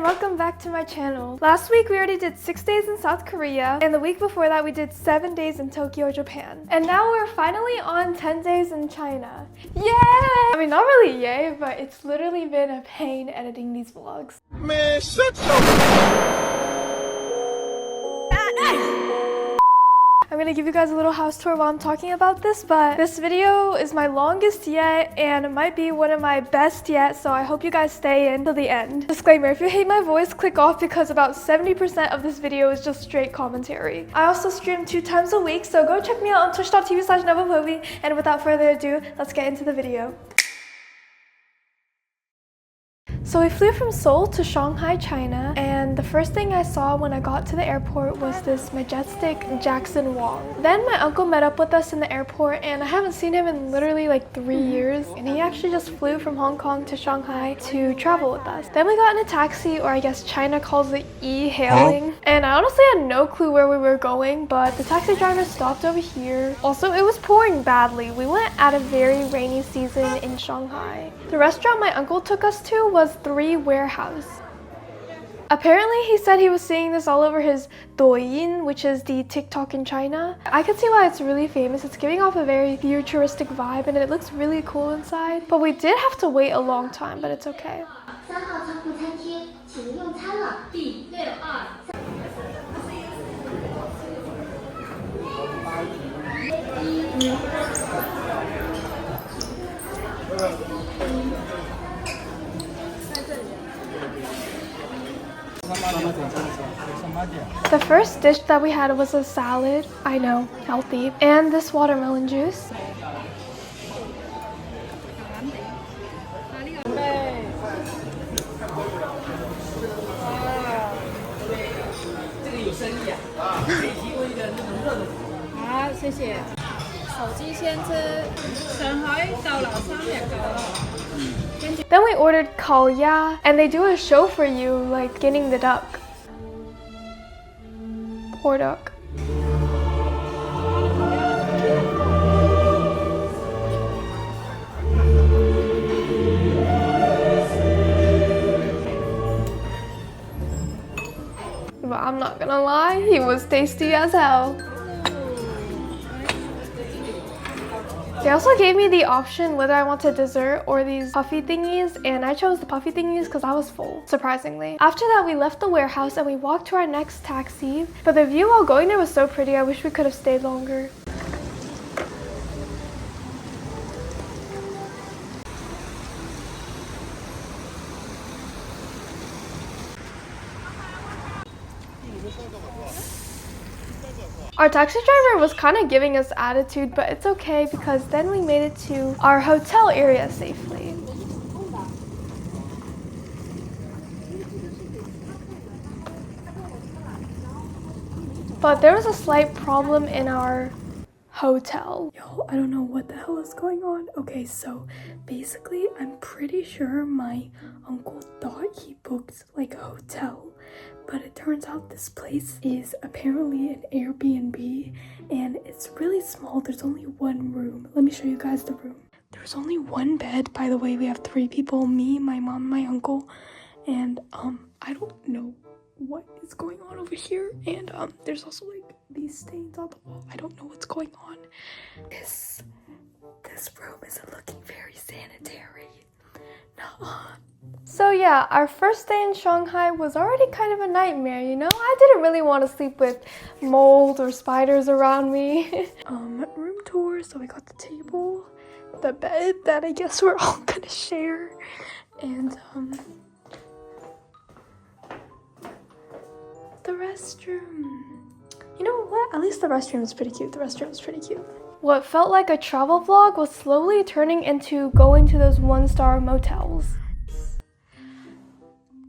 welcome back to my channel. Last week we already did 6 days in South Korea, and the week before that we did 7 days in Tokyo, Japan. And now we're finally on 10 days in China. Yay! I mean, not really yay, but it's literally been a pain editing these vlogs. Man, shut your... I'm gonna give you guys a little house tour while I'm talking about this, but this video is my longest yet and it might be one of my best yet, so I hope you guys stay in till the end. Disclaimer, if you hate my voice, click off because about 70% of this video is just straight commentary. I also stream 2 times a week, so go check me out on twitch.tv/NovaPovi, and without further ado, let's get into the video. So we flew from Seoul to Shanghai, China, and the first thing I saw when I got to the airport was this majestic Jackson Wong. Then my uncle met up with us in the airport, and I haven't seen him in literally like 3 years, and he actually just flew from Hong Kong to Shanghai to travel with us. Then we got in a taxi, or I guess China calls it e-hailing, and I honestly had no clue where we were going, but the taxi driver stopped over here. Also, it was pouring badly. We went at a very rainy season in Shanghai. The restaurant my uncle took us to was 3 Warehouse. Apparently he said he was seeing this all over his Douyin, which is the TikTok in China. I can see why it's really famous. It's giving off a very futuristic vibe and it looks really cool inside. But we did have to wait a long time, but it's okay. The first dish that we had was a salad, I know, healthy, and this watermelon juice. Then we ordered kaoya, and they do a show for you, like getting the duck. Poor duck. But I'm not gonna lie, he was tasty as hell. They also gave me the option whether I wanted dessert or these puffy thingies, and I chose the puffy thingies because I was full, surprisingly. After that, we left the warehouse and we walked to our next taxi, but the view while going there was so pretty, I wish we could have stayed longer. Our taxi driver was kind of giving us attitude, but it's okay because then we made it to our hotel area safely. But there was a slight problem in our hotel. Yo, I don't know what the hell is going on. Okay, so basically I'm pretty sure my uncle thought he booked like a hotel, but it turns out this place is apparently an Airbnb and it's really small. There's only 1 room. Let me show you guys the room. There's only 1 bed. By the way, we have 3 people, me, my mom, my uncle, and I don't know what is going on over here, and there's also like these stains on the wall. I don't know what's going on. This room isn't looking very sanitary. Nuh-uh. So yeah, our first day in Shanghai was already kind of a nightmare, you know? I didn't really want to sleep with mold or spiders around me. Room tour, so we got the table, the bed that I guess we're all gonna share, and the restroom. You know what? At least the restroom is pretty cute. The restroom is pretty cute. What felt like a travel vlog was slowly turning into going to those 1-star motels.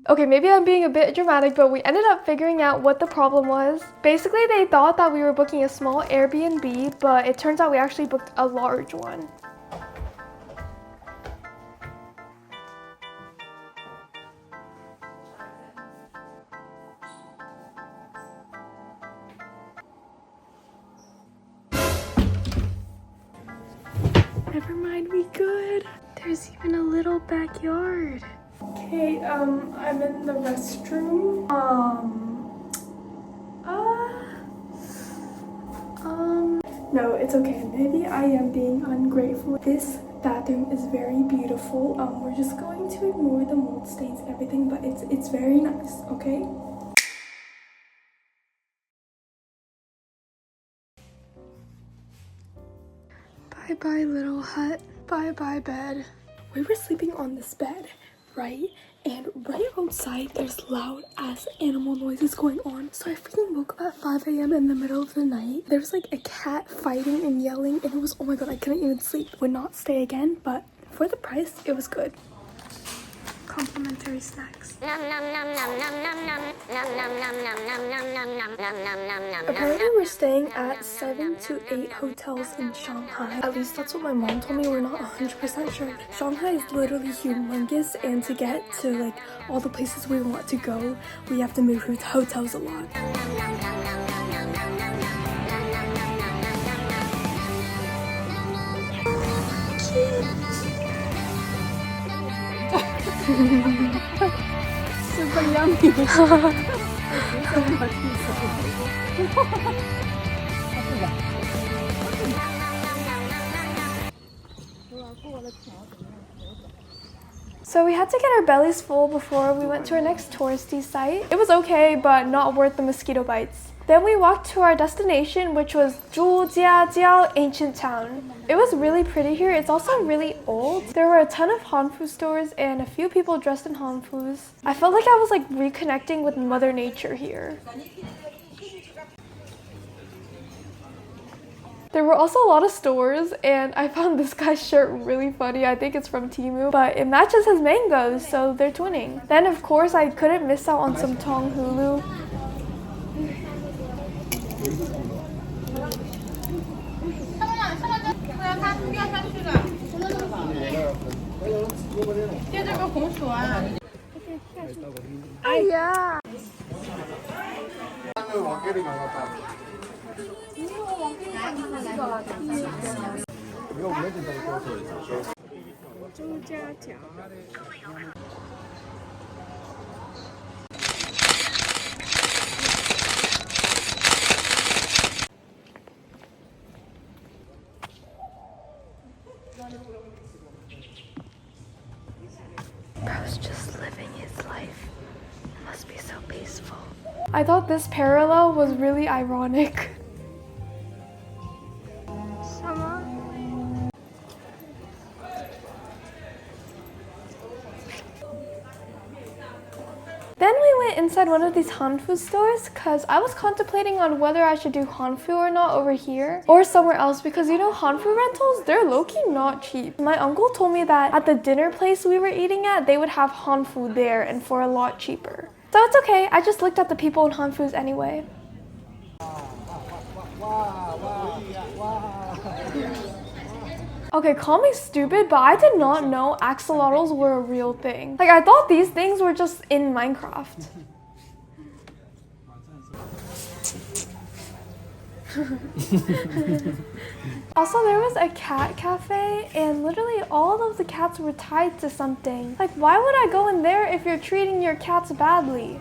Okay, maybe I'm being a bit dramatic, but we ended up figuring out what the problem was. Basically, they thought that we were booking a small Airbnb, but it turns out we actually booked a large one. Never mind, we good. There's even a little backyard. Okay, I'm in the restroom. No, it's okay. Maybe I am being ungrateful. This bathroom is very beautiful. We're just going to ignore the mold stains and everything, but it's very nice, okay? Bye-bye, little hut. Bye-bye, bed. We were sleeping on this bed, right? And right outside, there's loud ass animal noises going on. So I freaking woke up at 5 a.m. in the middle of the night. There was like a cat fighting and yelling, and it was, oh my god, I couldn't even sleep. Would not stay again, but for the price, it was good. Complimentary snacks. Apparently we're staying at 7 to 8 hotels in Shanghai. At least that's what my mom told me. We're not 100% sure. Shanghai is literally humongous, and to get to like all the places we want to go, we have to move through hotels a lot. Super yummy. So we had to get our bellies full before we went to our next touristy site. It was okay, but not worth the mosquito bites. Then we walked to our destination, which was Zhujiajiao Ancient Town. It was really pretty here. It's also really old. There were a ton of Hanfu stores and a few people dressed in Hanfus. I felt like I was like reconnecting with Mother Nature here. There were also a lot of stores, and I found this guy's shirt really funny. I think it's from Temu, but it matches his mangoes, so they're twinning. Then of course I couldn't miss out on some Tong Hulu. Yeah. Bro's just living his life. It must be so peaceful. I thought this parallel was really ironic. Then we went inside one of these Hanfu stores because I was contemplating on whether I should do Hanfu or not over here or somewhere else, because you know Hanfu rentals, they're low-key not cheap. My uncle told me that at the dinner place we were eating at, they would have Hanfu there and for a lot cheaper. So it's okay, I just looked at the people in Hanfus anyway. Okay, call me stupid, but I did not know axolotls were a real thing. Like, I thought these things were just in Minecraft. Also, there was a cat cafe, and literally all of the cats were tied to something. Like, why would I go in there if you're treating your cats badly?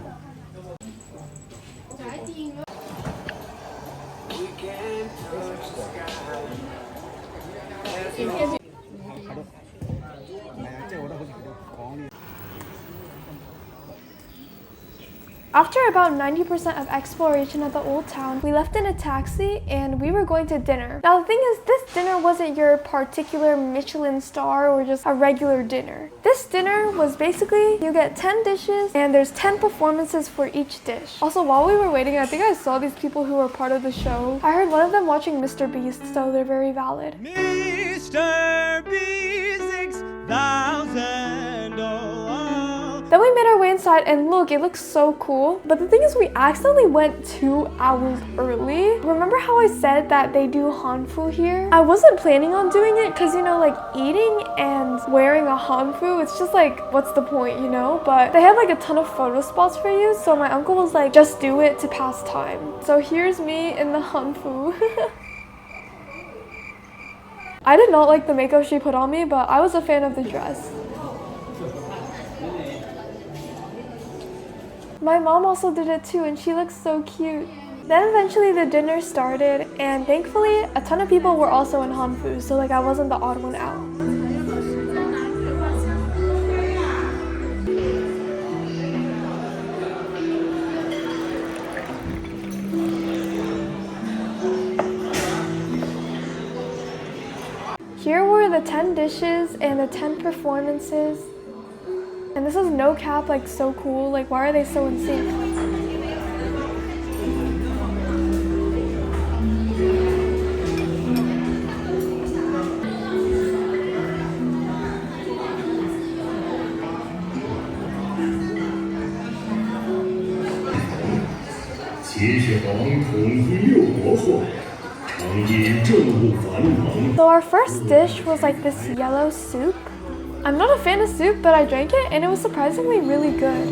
After about 90% of exploration of the old town, we left in a taxi and we were going to dinner. Now the thing is, this dinner wasn't your particular Michelin star or just a regular dinner. This dinner was basically, you get 10 dishes and there's 10 performances for each dish. Also, while we were waiting, I think I saw these people who were part of the show. I heard one of them watching Mr. Beast, so they're very valid. Mr. B6000. Then we made our way inside and look, it looks so cool. But the thing is, we accidentally went 2 hours early. Remember how I said that they do Hanfu here? I wasn't planning on doing it because, you know, like eating and wearing a Hanfu, it's just like, what's the point, you know? But they had like a ton of photo spots for you. So my uncle was like, just do it to pass time. So here's me in the Hanfu. I did not like the makeup she put on me, but I was a fan of the dress. My mom also did it too, and she looks so cute. Then eventually the dinner started, and thankfully a ton of people were also in Hanfu, so like I wasn't the odd one out. Here were the 10 dishes and the 10 performances. And this is no cap, like so cool. Like why are they so in sync? So our first dish was like this yellow soup. I'm not a fan of soup, but I drank it and it was surprisingly really good.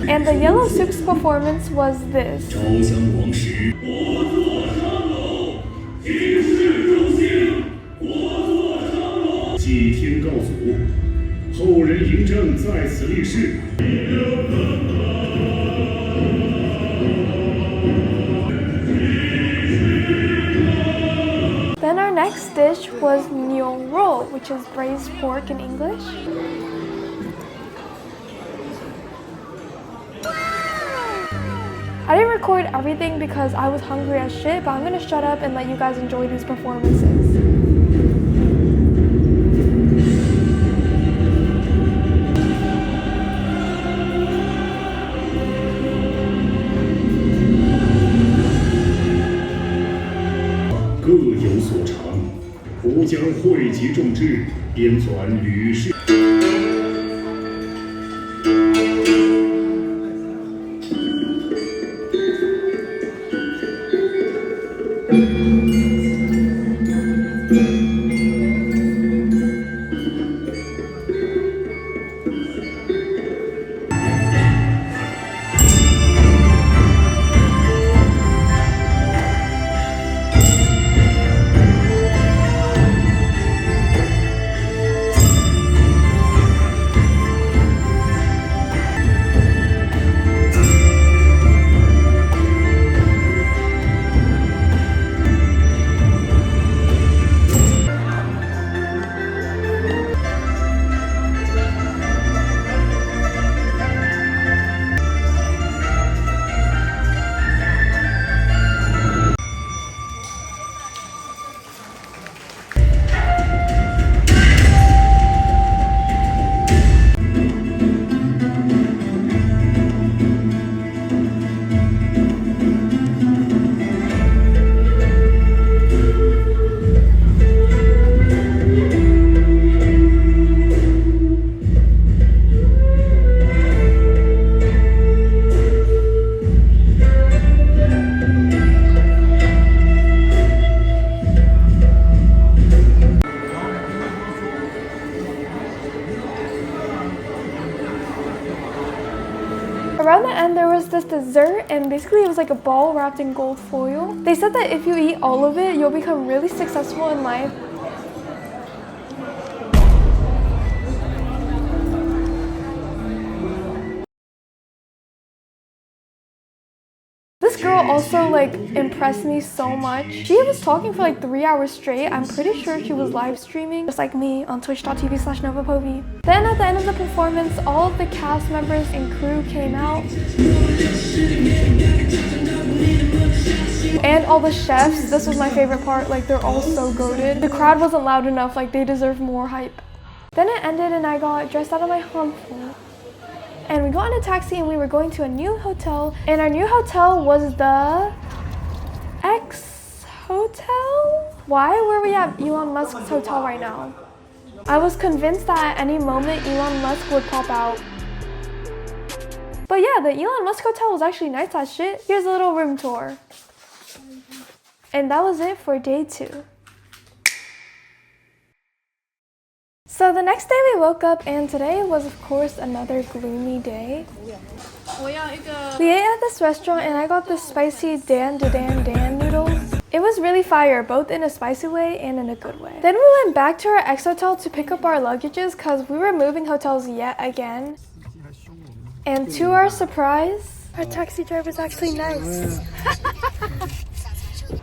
And the yellow soup's performance was this. Then our next dish was Niu roll, which is braised pork in English. I didn't record everything because I was hungry as shit, but I'm gonna shut up and let you guys enjoy these performances. Around the end there was this dessert, and basically it was like a ball wrapped in gold foil. They said that if you eat all of it, you'll become really successful in life. This girl also like impressed me so much. She was talking for like 3 hours straight. I'm pretty sure she was live streaming just like me on twitch.tv/novapovi. Then at the end of the performance, all of the cast members and crew came out. And all the chefs, this was my favorite part, like they're all so goated. The crowd wasn't loud enough, like they deserve more hype. Then it ended and I got dressed out of my hanfu. And we got in a taxi and we were going to a new hotel. And our new hotel was the X Hotel? Why were we at Elon Musk's hotel right now? I was convinced that at any moment Elon Musk would pop out. But yeah, the Elon Musk hotel was actually nice as shit. Here's a little room tour. And that was it for day 2. So the next day we woke up and today was of course another gloomy day. We ate at this restaurant and I got the spicy Dan noodles. It was really fire, both in a spicy way and in a good way. Then we went back to our ex-hotel to pick up our luggages because we were moving hotels yet again. And to our surprise, our taxi driver is actually nice.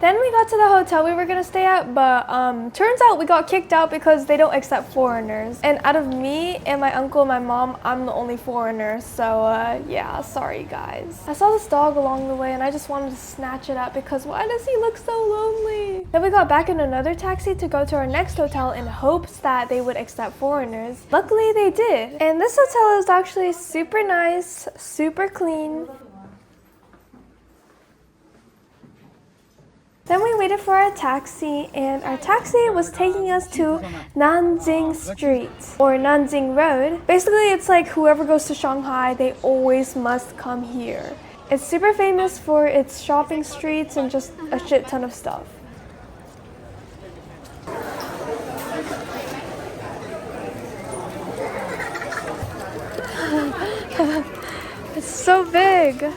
Then we got to the hotel we were gonna stay at, but turns out we got kicked out because they don't accept foreigners. And out of me and my uncle and my mom, I'm the only foreigner, so yeah, sorry guys. I saw this dog along the way and I just wanted to snatch it up because why does he look so lonely? Then we got back in another taxi to go to our next hotel in hopes that they would accept foreigners. Luckily they did. And this hotel is actually super nice, super clean. Then we waited for our taxi, and our taxi was taking us to Nanjing Street, or Nanjing Road. Basically, it's like whoever goes to Shanghai, they always must come here. It's super famous for its shopping streets and just a shit ton of stuff. It's so big.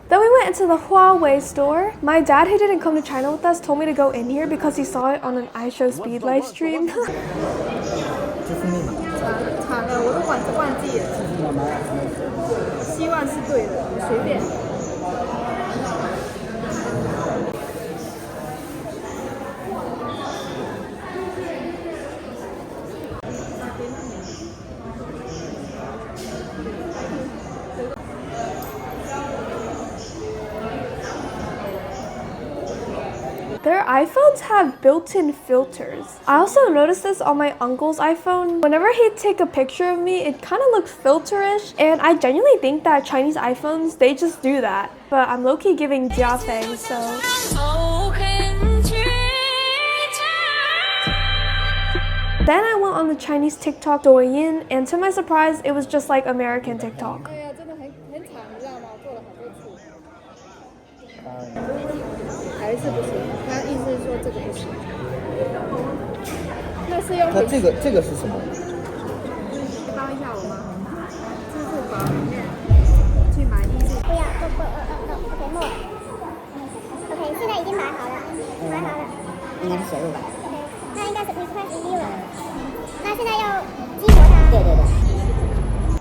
Then we went into the Huawei store. My dad, who didn't come to China with us, told me to go in here because he saw it on an iShow Speed live stream. Their iPhones have built-in filters. I also noticed this on my uncle's iPhone. Whenever he'd take a picture of me, it kind of looked filterish, and I genuinely think that Chinese iPhones, they just do that. But I'm low-key giving Jia Feng, so... Then I went on the Chinese TikTok Douyin, and to my surprise, it was just like American TikTok.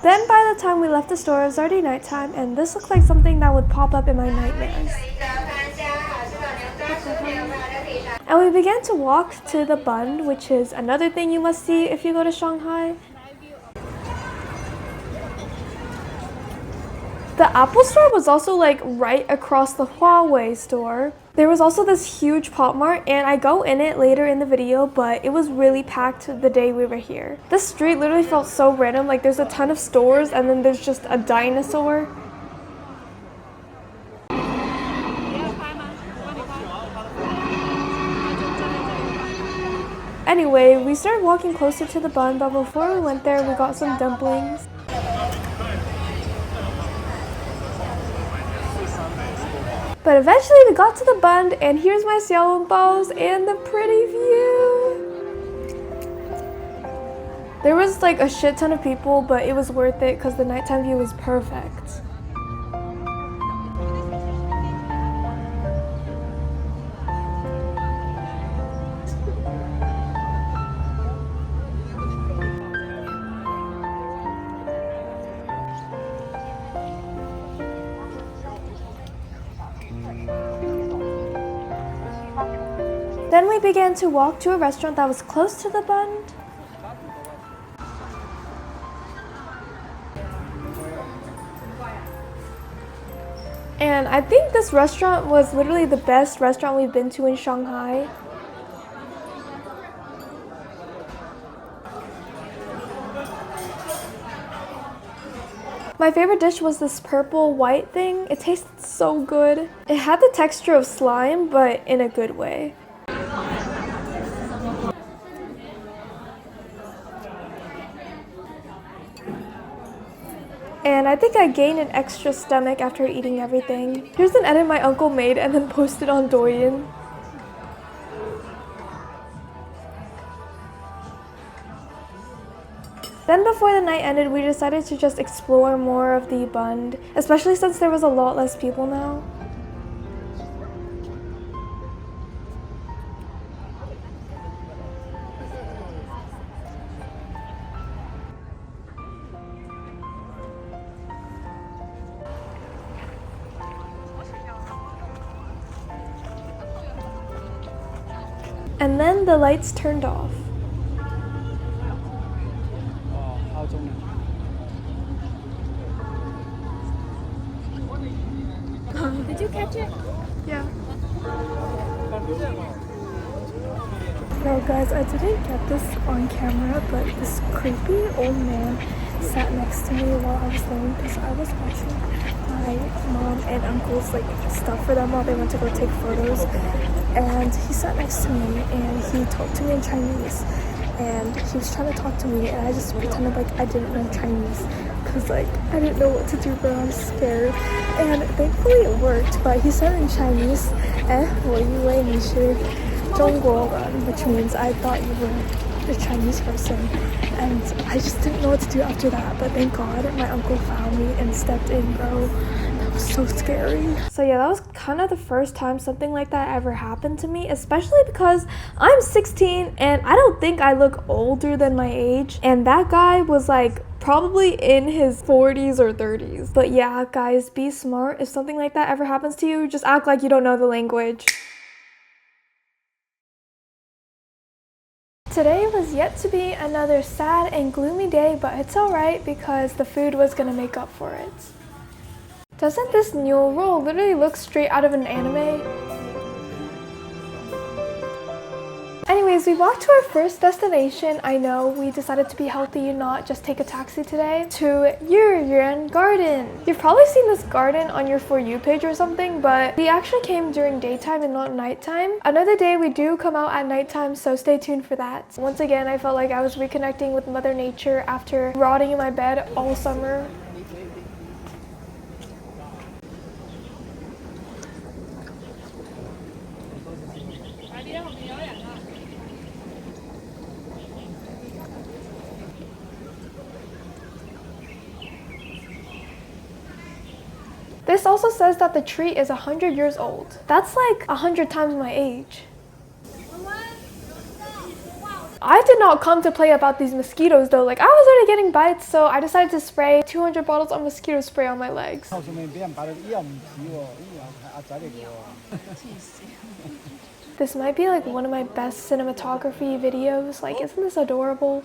Then by the time we left the store, it was already nighttime, and this looked like something that would pop up in my nightmares. And we began to walk to the bund, which is another thing you must see if you go to Shanghai. The Apple store was also like right across the Huawei store. There was also this huge Pop Mart, and I go in it later in the video, but it was really packed the day we were here. This street literally felt so random, like there's a ton of stores and then there's just a dinosaur. Anyway, we started walking closer to the bund, but before we went there, we got some dumplings. But eventually we got to the bund, and here's my xiaolongbao and the pretty view. There was like a shit ton of people, but it was worth it because the nighttime view was perfect. Then we began to walk to a restaurant that was close to the bund. And I think this restaurant was literally the best restaurant we've been to in Shanghai. My favorite dish was this purple white thing. It tasted so good. It had the texture of slime, but in a good way. And I think I gained an extra stomach after eating everything. Here's an edit my uncle made and then posted on Douyin. Then before the night ended, we decided to just explore more of the Bund, especially since there was a lot less people now. And then the lights turned off. Did you catch it? Yeah. Well guys, I didn't get this on camera, but this creepy old man sat next to me while I was filming because I was watching my mom and uncle's like stuff for them while they went to go take photos. And he sat next to me and he talked to me in Chinese. And he was trying to talk to me and I just pretended like I didn't know Chinese because like I didn't know what to do, but I was scared. And thankfully it worked, but he said in Chinese, 我以为你是中国人, which means I thought you were a Chinese person. And I just didn't know what to do after that, but thank God my uncle found me and stepped in, bro. That was so scary. So yeah, that was kind of the first time something like that ever happened to me, especially because I'm 16 and I don't think I look older than my age. And that guy was like probably in his 40s or 30s. But yeah, guys, be smart. If something like that ever happens to you, just act like you don't know the language. Today was yet to be another sad and gloomy day, but it's alright because the food was gonna make up for it. Doesn't this Mule roll literally look straight out of an anime? Anyways, we walked to our first destination. I know, we decided to be healthy and not just take a taxi today, to Yuryuan Garden. You've probably seen this garden on your For You page or something, but we actually came during daytime and not nighttime. Another day we do come out at nighttime, so stay tuned for that. Once again, I felt like I was reconnecting with Mother Nature after rotting in my bed all summer. This also says that the tree is 100 years old. That's like 100 times my age. I did not come to play about these mosquitoes though. Like I was already getting bites, so I decided to spray 200 bottles of mosquito spray on my legs. This might be like one of my best cinematography videos. Like, isn't this adorable?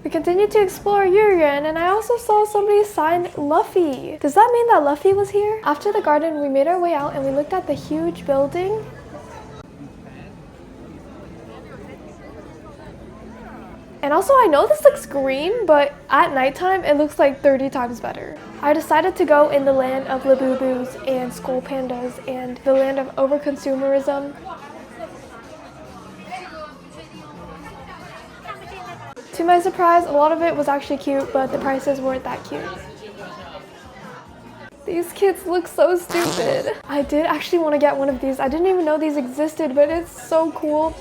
We continued to explore Yuryuan, and I also saw somebody sign Luffy. Does that mean that Luffy was here? After the garden, we made our way out and we looked at the huge building. And also, I know this looks green, but at nighttime, it looks like 30 times better. I decided to go in the land of Labubus and Skull Pandas and the land of overconsumerism. To my surprise, a lot of it was actually cute, but the prices weren't that cute. These kids look so stupid. I did actually want to get one of these. I didn't even know these existed, but it's so cool.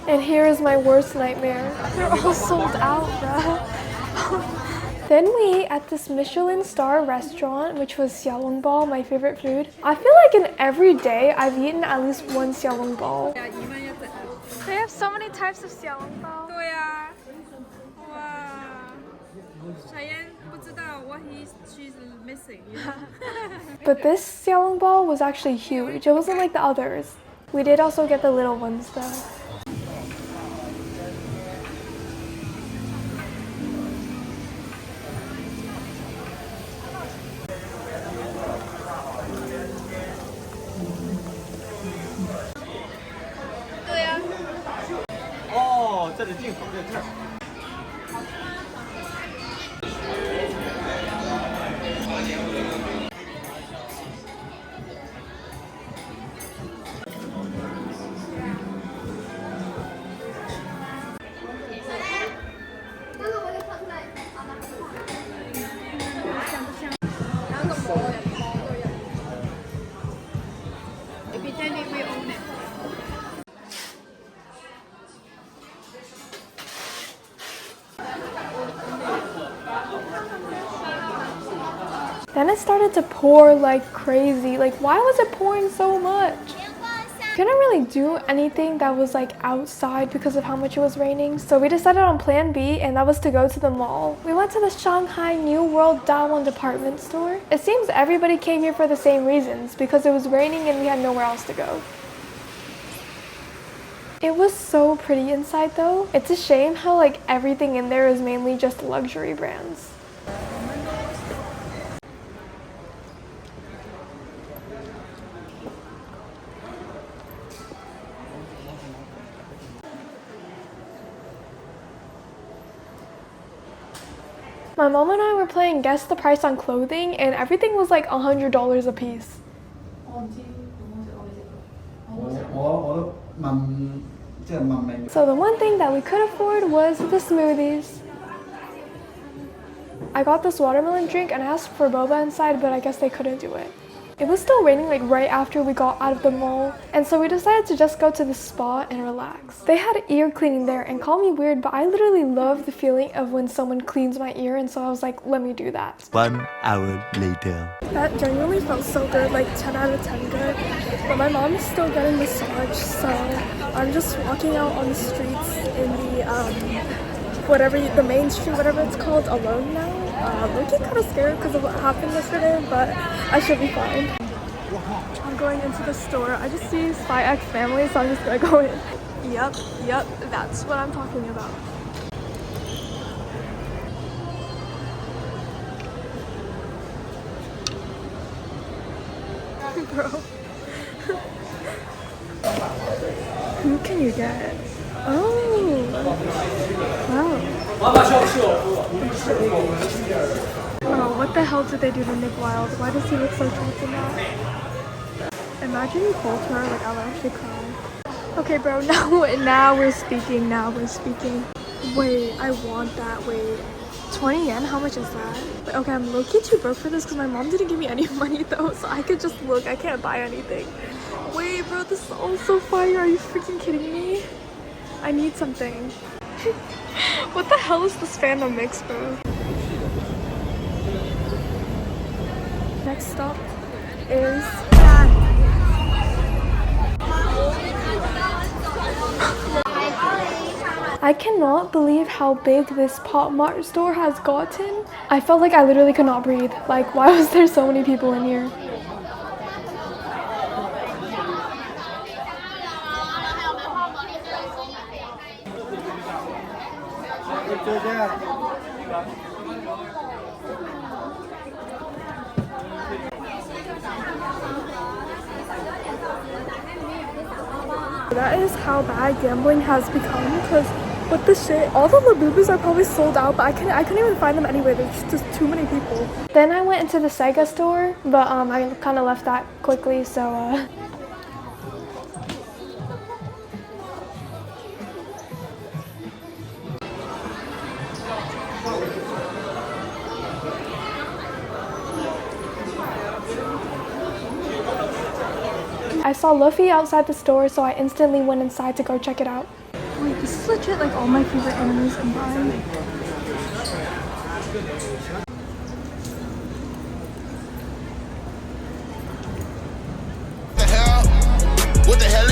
And here is my worst nightmare. They're all sold out, bruh. Then we ate at this Michelin star restaurant, which was xiaolongbao, my favorite food. I feel like in every day I've eaten at least one xiaolongbao. They have so many types of xiaolongbao. Cheyenne 不知道 what she's missing. But this xiaolongbao was actually huge. It wasn't like the others. We did also get the little ones though. Then it will own it. Then it started to pour like crazy. Like, why was it pouring so much? Couldn't really do anything that was like outside because of how much it was raining, so we decided on plan B, and that was to go to the mall. We went to the Shanghai New World Dawon department store. It seems everybody came here for the same reasons, because it was raining and we had nowhere else to go. It was so pretty inside though. It's a shame how like everything in there is mainly just luxury brands. My mom and I were playing guess the price on clothing, and everything was like $100 a piece. So the one thing that we could afford was the smoothies. I got this watermelon drink and I asked for boba inside, but I guess they couldn't do it. It was still raining like right after we got out of the mall, and so we decided to just go to the spa and relax. They had ear cleaning there, and call me weird, but I literally love the feeling of when someone cleans my ear, and so I was like, let me do that. 1 hour later. That genuinely felt so good, like 10 out of 10 good. But my mom is still getting massage, so I'm just walking out on the streets in the main street, whatever it's called, alone now. Looking kind of scared because of what happened yesterday, but I should be fine. I'm going into the store. I just see Spy X Family, so I'm just gonna go in. Yep, that's what I'm talking about. Bro. Who can you get? Oh. Wow. Oh, what the hell did they do to Nick Wilde? Why does he look so trapped in that? Imagine you pulled her, like I would actually cry. Okay bro, now we're speaking, Wait, I want that, wait. 20 yen? How much is that? Okay, I'm low-key too broke for this because my mom didn't give me any money though, so I could just look. I can't buy anything. Wait bro, this is all so fire. Are you freaking kidding me? I need something. What the hell is this fandom mix, bro? Next stop is I cannot believe how big this Pop Mart store has gotten. I felt like I literally could not breathe. Like, why was there so many people in here? That is how bad gambling has become, because what the shit, all the Labubus are probably sold out, but I couldn't even find them anywhere. There's just too many people. Then I went into the Sega store, but I kind of left that quickly, so I saw Luffy outside the store, so I instantly went inside to go check it out. Wait, this is legit like all my favorite animes combined. What the hell?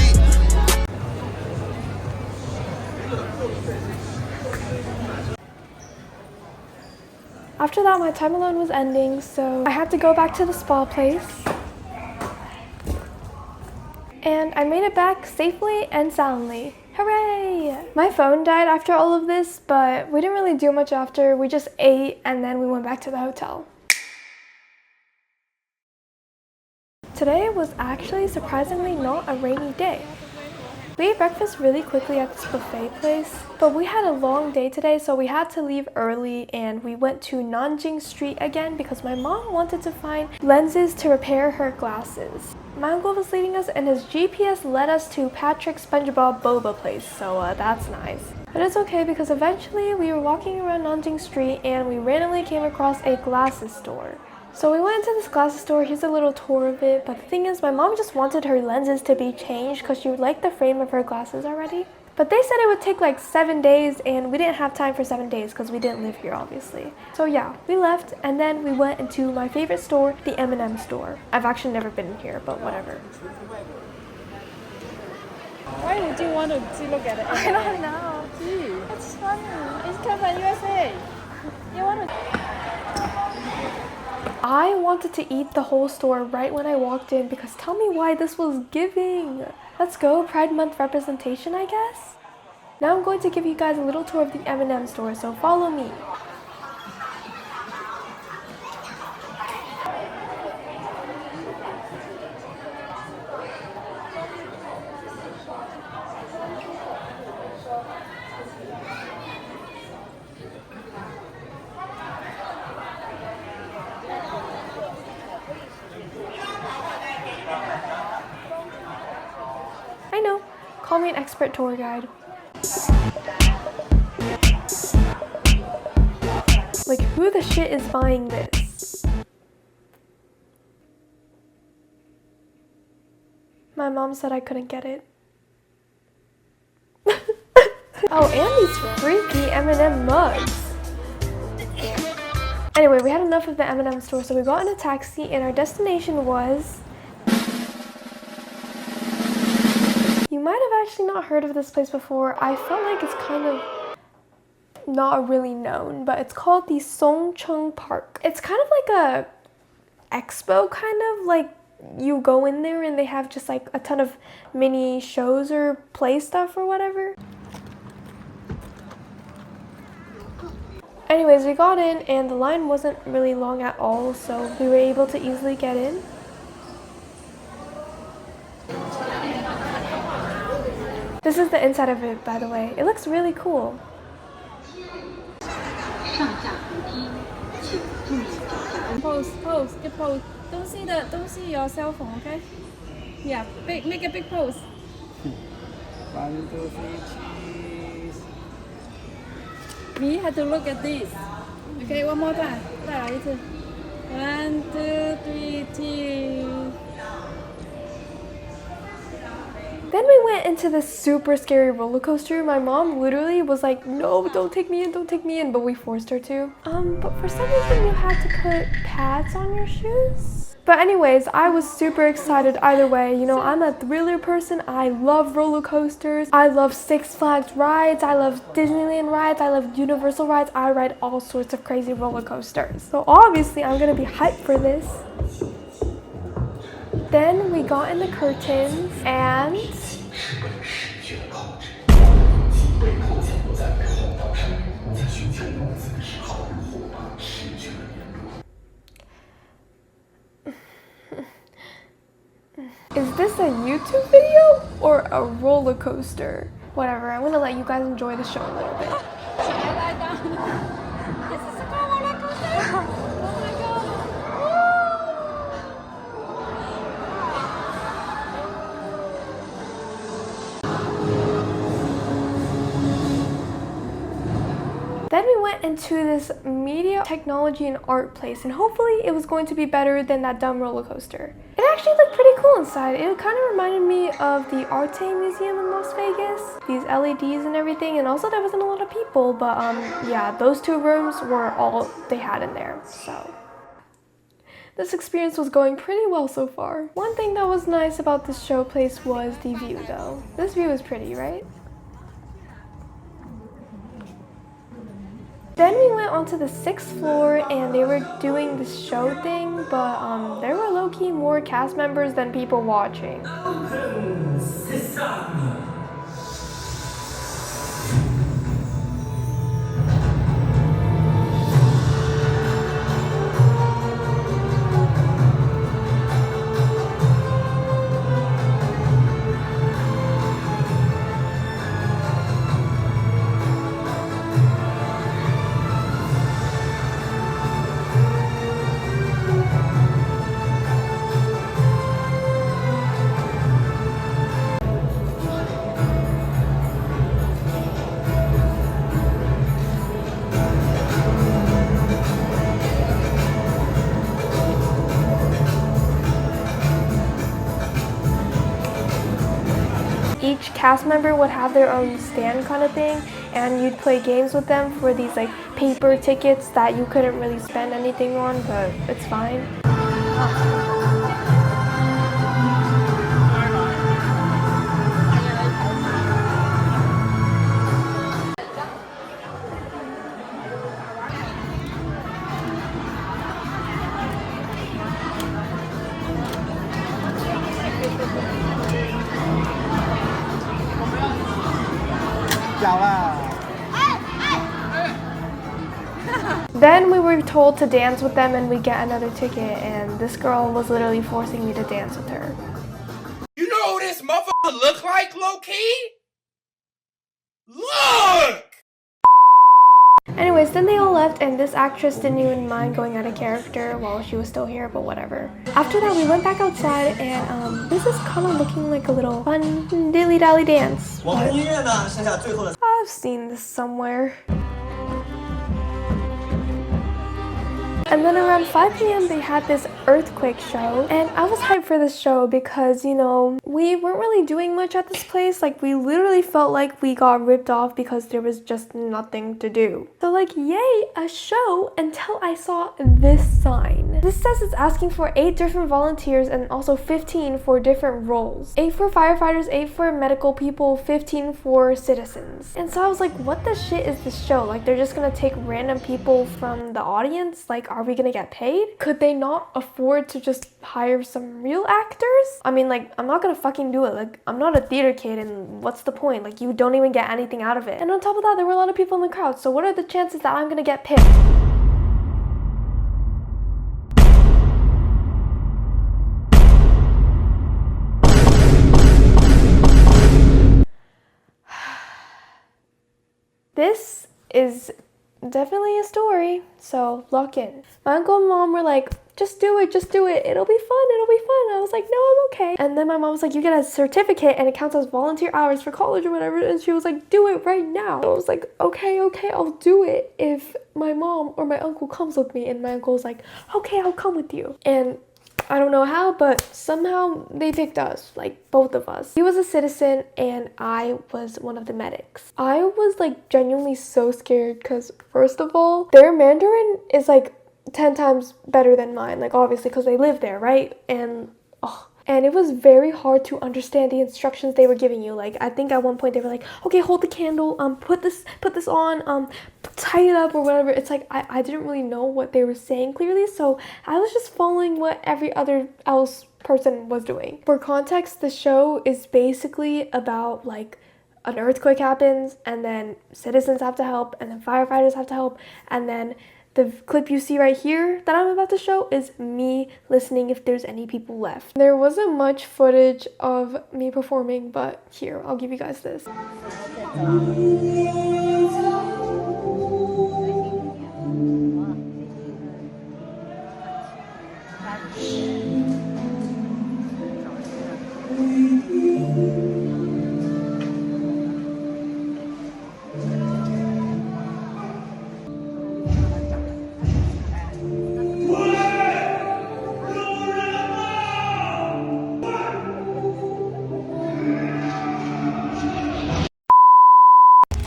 After that, my time alone was ending, so I had to go back to the spa place. And I made it back safely and soundly. Hooray! My phone died after all of this, but we didn't really do much after. We just ate and then we went back to the hotel. Today was actually surprisingly not a rainy day. We ate breakfast really quickly at this buffet place, but we had a long day today, so we had to leave early and we went to Nanjing Street again because my mom wanted to find lenses to repair her glasses. My uncle was leading us and his GPS led us to Patrick's SpongeBob Boba place, so that's nice. But it's okay because eventually we were walking around Nanjing Street and we randomly came across a glasses store. So we went into this glasses store. Here's a little tour of it. But the thing is, my mom just wanted her lenses to be changed because she would like the frame of her glasses already. But they said it would take like 7 days, and we didn't have time for 7 days because we didn't live here, obviously. So yeah, we left, and then we went into my favorite store, the M&M store. I've actually never been in here, but whatever. Why would you want to look at it? I don't know. Gee, it's funny. It's come from USA. You want to? I wanted to eat the whole store right when I walked in because tell me why this was giving. Let's go, Pride Month representation, I guess. Now I'm going to give you guys a little tour of the M&M store, so follow me. I know, call me an expert tour guide. Like, who the shit is buying this? My mom said I couldn't get it. Oh, and these freaky M&M mugs. Anyway, we had enough of the M&M store, so we got in a taxi, and our destination was... You might have actually not heard of this place before. I felt like it's kind of not really known, but it's called the Songcheng Park. It's kind of like a expo, kind of like you go in there and they have just like a ton of mini shows or play stuff or whatever. Anyways, we got in and the line wasn't really long at all, so we were able to easily get in. This is the inside of it, by the way. It looks really cool. Pose, get pose. Don't see your cell phone, okay? Yeah, make a big pose. 1, 2, 3, cheese. We have to look at this. Okay, one more time. 再来一次. 1, 2, 3, cheese. Then we went into this super scary roller coaster. My mom literally was like, no, don't take me in, don't take me in, but we forced her to. But for some reason you had to put pads on your shoes. But anyways, I was super excited either way. You know, I'm a thriller person. I love roller coasters. I love Six Flags rides. I love Disneyland rides. I love Universal rides. I ride all sorts of crazy roller coasters. So obviously I'm gonna be hyped for this. Then we got in the curtains and is this a YouTube video or a roller coaster? Whatever, I'm gonna let you guys enjoy the show a little bit. This is a roller coaster. Oh my god. Then we went into this media, technology, and art place, and hopefully it was going to be better than that dumb roller coaster. It actually looked pretty cool inside. It kind of reminded me of the Arte Museum in Las Vegas. These LEDs and everything, and also there wasn't a lot of people, but yeah, those 2 rooms were all they had in there, so. This experience was going pretty well so far. One thing that was nice about this show place was the view though. This view is pretty, right? Then we went onto the 6th floor and they were doing this show thing, but there were low-key more cast members than people watching. each cast member would have their own stand kind of thing, and you'd play games with them for these like paper tickets that you couldn't really spend anything on, but it's fine. Then we were told to dance with them and we get another ticket, and this girl was literally forcing me to dance with her. You know who this motherfucker look like, low-key? Look! Anyways, then they all left, and this actress didn't even mind going out of character while she was still here, but whatever. After that, we went back outside, and this is kind of looking like a little fun dilly-dally dance. I've seen this somewhere. And then around 5 p.m. they had this earthquake show, and I was hyped for this show because, you know, we weren't really doing much at this place. Like, we literally felt like we got ripped off because there was just nothing to do. So like, yay, a show, until I saw this sign. This says it's asking for 8 different volunteers and also 15 for different roles. 8 for firefighters, 8 for medical people, 15 for citizens. And so I was like, what the shit is this show? Like, they're just gonna take random people from the audience? Like, are we gonna get paid? Could they not afford to just hire some real actors? I mean, like, I'm not gonna fucking do it. Like, I'm not a theater kid, and what's the point? Like, you don't even get anything out of it. And on top of that, there were a lot of people in the crowd, so what are the chances that I'm gonna get picked? This is definitely a story, so lock in. My uncle and mom were like, just do it, it'll be fun, I was like, no, I'm okay. And then my mom was like, you get a certificate and it counts as volunteer hours for college or whatever, and she was like, do it right now. I was like, okay, I'll do it if my mom or my uncle comes with me. And my uncle was like, okay, I'll come with you. And I don't know how, but somehow they picked us, like both of us. He was a citizen and I was one of the medics. I was like genuinely so scared because first of all, their Mandarin is like 10 times better than mine, like obviously because they live there, right? And it was very hard to understand the instructions they were giving you. Like, I think at one point they were like, okay, hold the candle, put this on, tie it up or whatever. It's like, I didn't really know what they were saying clearly, so I was just following what every other else person was doing. For context, the show is basically about like an earthquake happens and then citizens have to help and then firefighters have to help, and then the clip you see right here that I'm about to show is me listening if there's any people left. There wasn't much footage of me performing, but here, I'll give you guys this.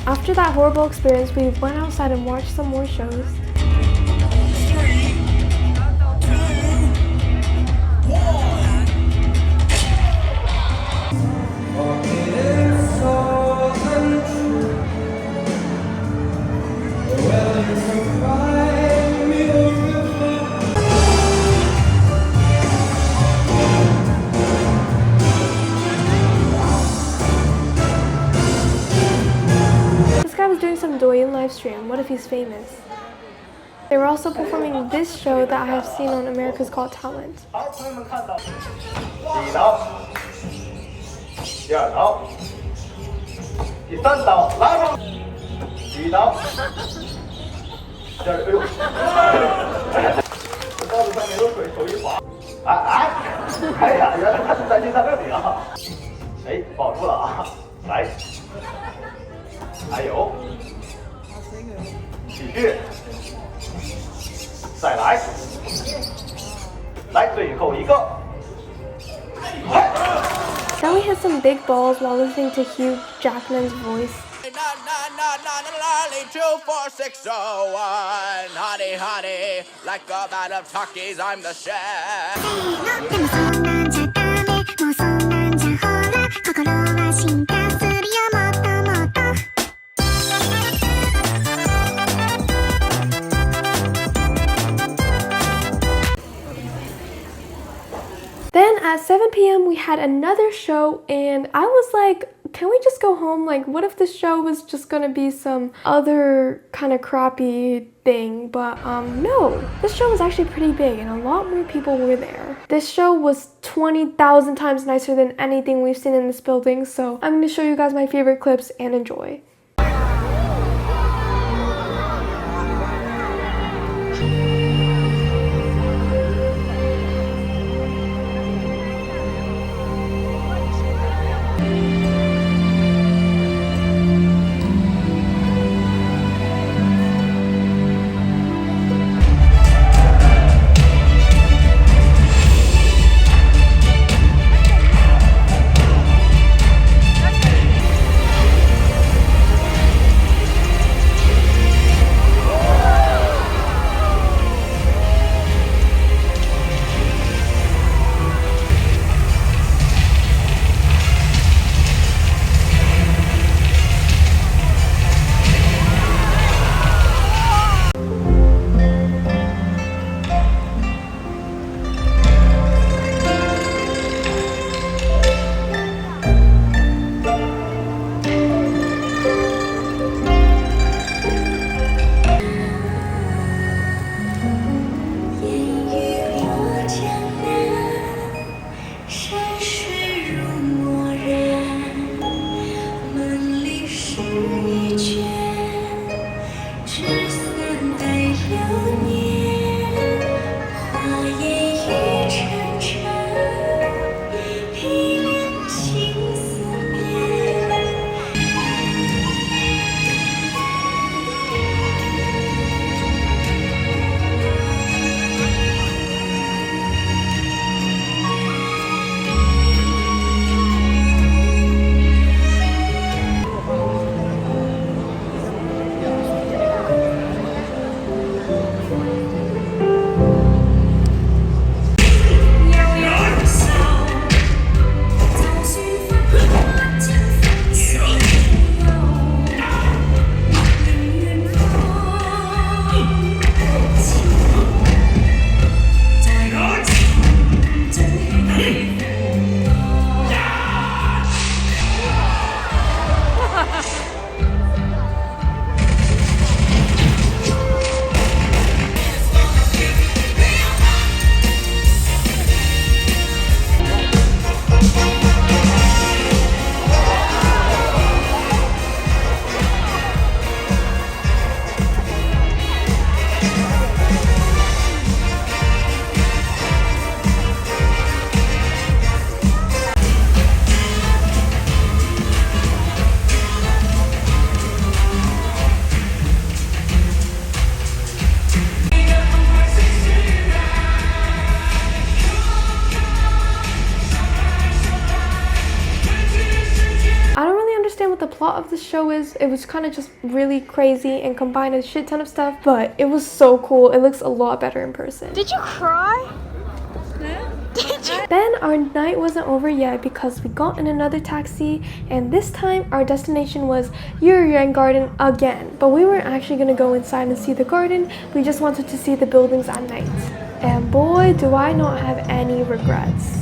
After that horrible experience, we went outside and watched some more shows. Doing some Douyin live stream. What if he's famous? They were also performing this show that I have seen on America's Got Talent. Then we hit some big balls while listening to Hugh Jackman's voice. 2461, honey, honey, like a bag of Takis, I'm the chef. でもそんなんじゃダメもうそんなんじゃほら心は進化するよもっともっと Then at 7 p.m. we had another show and I was like, can we just go home? Like, what if this show was just gonna be some other kind of crappy thing? But no, this show was actually pretty big and a lot more people were there. This show was 20,000 times nicer than anything we've seen in this building, so I'm gonna show you guys my favorite clips and enjoy. The plot of the show is it was kind of just really crazy and combined a shit ton of stuff, but it was so cool. It looks a lot better in person. Did you cry? Did you? Then our night wasn't over yet because we got in another taxi and this time our destination was Yuryuan Garden again, but we weren't actually going to go inside and see the garden. We just wanted to see the buildings at night, and boy do I not have any regrets.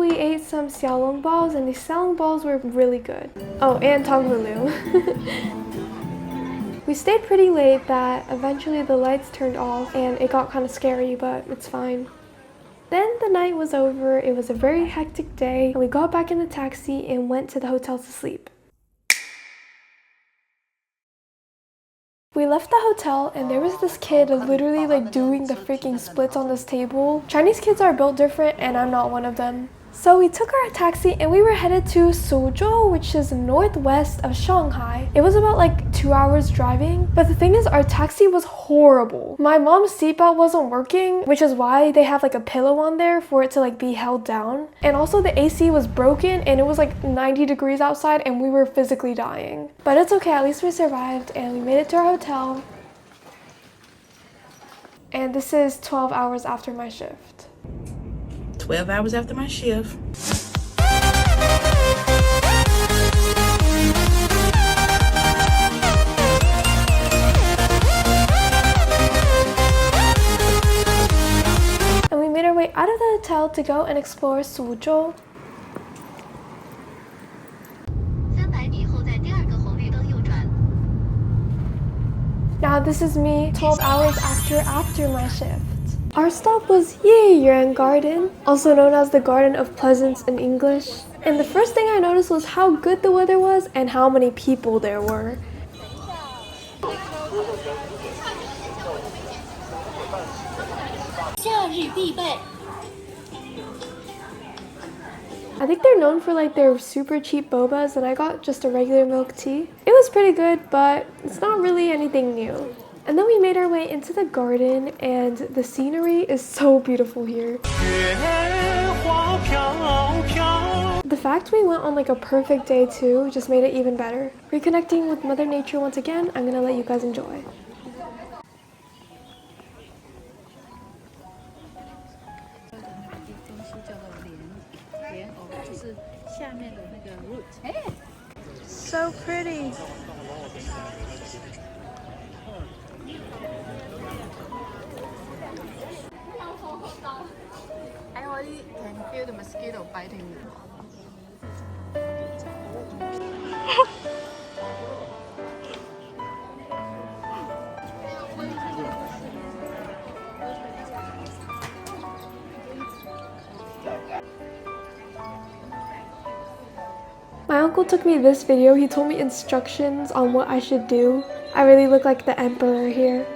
we ate some xiaolongbaos, and the xiaolongbaos were really good. Oh, and tongmulu. We stayed pretty late that eventually the lights turned off and it got kind of scary, but it's fine. Then the night was over, it was a very hectic day, and we got back in the taxi and went to the hotel to sleep. We left the hotel and there was this kid literally like doing the freaking splits on this table. Chinese kids are built different and I'm not one of them. So we took our taxi and we were headed to Suzhou, which is northwest of Shanghai. It was about like 2 hours driving, but the thing is our taxi was horrible. My mom's seatbelt wasn't working, which is why they have like a pillow on there for it to like be held down. And also the AC was broken and it was like 90 degrees outside and we were physically dying. But it's okay, at least we survived and we made it to our hotel. And this is 12 hours after my shift. 12 hours after my shift. And we made our way out of the hotel to go and explore Suzhou. Now this is me 12 hours after my shift. Our stop was Yiyuan Garden, also known as the Garden of Pleasance in English. And the first thing I noticed was how good the weather was and how many people there were. I think they're known for like their super cheap bobas, and I got just a regular milk tea. It was pretty good, but it's not really anything new. And then we made our way into the garden, and the scenery is so beautiful here. The fact we went on like a perfect day too just made it even better. Reconnecting with Mother Nature once again, I'm gonna let you guys enjoy. So pretty. I already can feel the mosquito biting me. My uncle took me this video. He told me instructions on what I should do. I really look like the emperor here.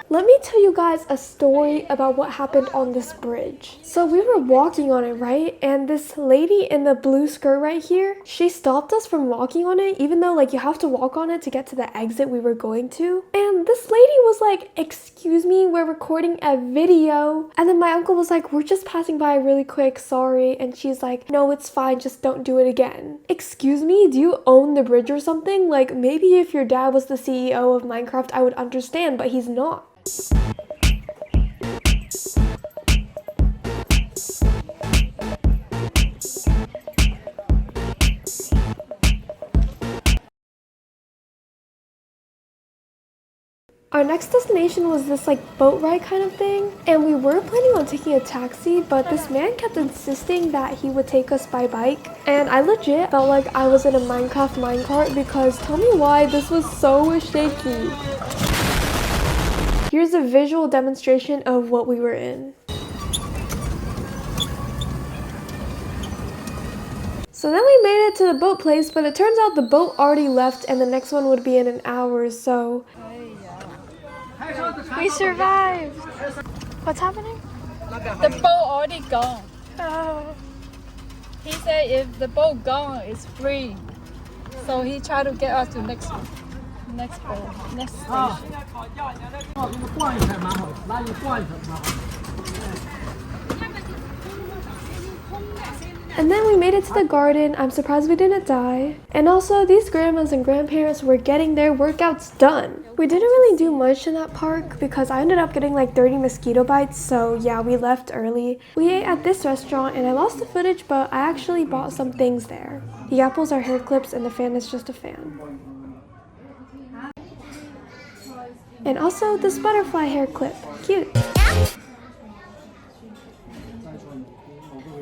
Let me tell you guys a story about what happened on this bridge. So we were walking on it, right? And this lady in the blue skirt right here, she stopped us from walking on it, even though like you have to walk on it to get to the exit we were going to. And this lady was like, "Excuse me, we're recording a video." And then my uncle was like, "We're just passing by really quick, sorry." And she's like, "No, it's fine, just don't do it again." Excuse me, do you own the bridge or something? Like maybe if your dad was the CEO of Minecraft, I would understand, but he's not. Our next destination was this like boat ride kind of thing, and we were planning on taking a taxi, but this man kept insisting that he would take us by bike, and I legit felt like I was in a Minecraft minecart because tell me why this was so shaky. Here's a visual demonstration of what we were in. So then we made it to the boat place, but it turns out the boat already left and the next one would be in an hour, so... We survived. What's happening? The boat already gone. Oh. He said if the boat gone, it's free. So he tried to get us to next boat, next station. And then we made it to the garden. I'm surprised we didn't die. And also, these grandmas and grandparents were getting their workouts done. We didn't really do much in that park because I ended up getting like 30 mosquito bites, so yeah, we left early. We ate at this restaurant and I lost the footage, but I actually bought some things there. The apples are hair clips and the fan is just a fan. And also this butterfly hair clip, cute.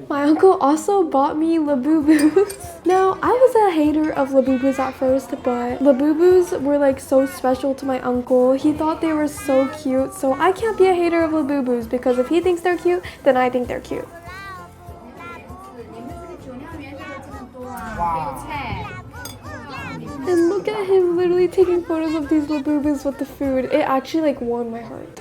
My uncle also bought me Labubus. Now, I was a hater of Labubus at first, but Labubus were like so special to my uncle. He thought they were so cute, so I can't be a hater of Labubus because if he thinks they're cute, then I think they're cute. And look at him literally taking photos of these Labubus with the food. It actually like warmed my heart.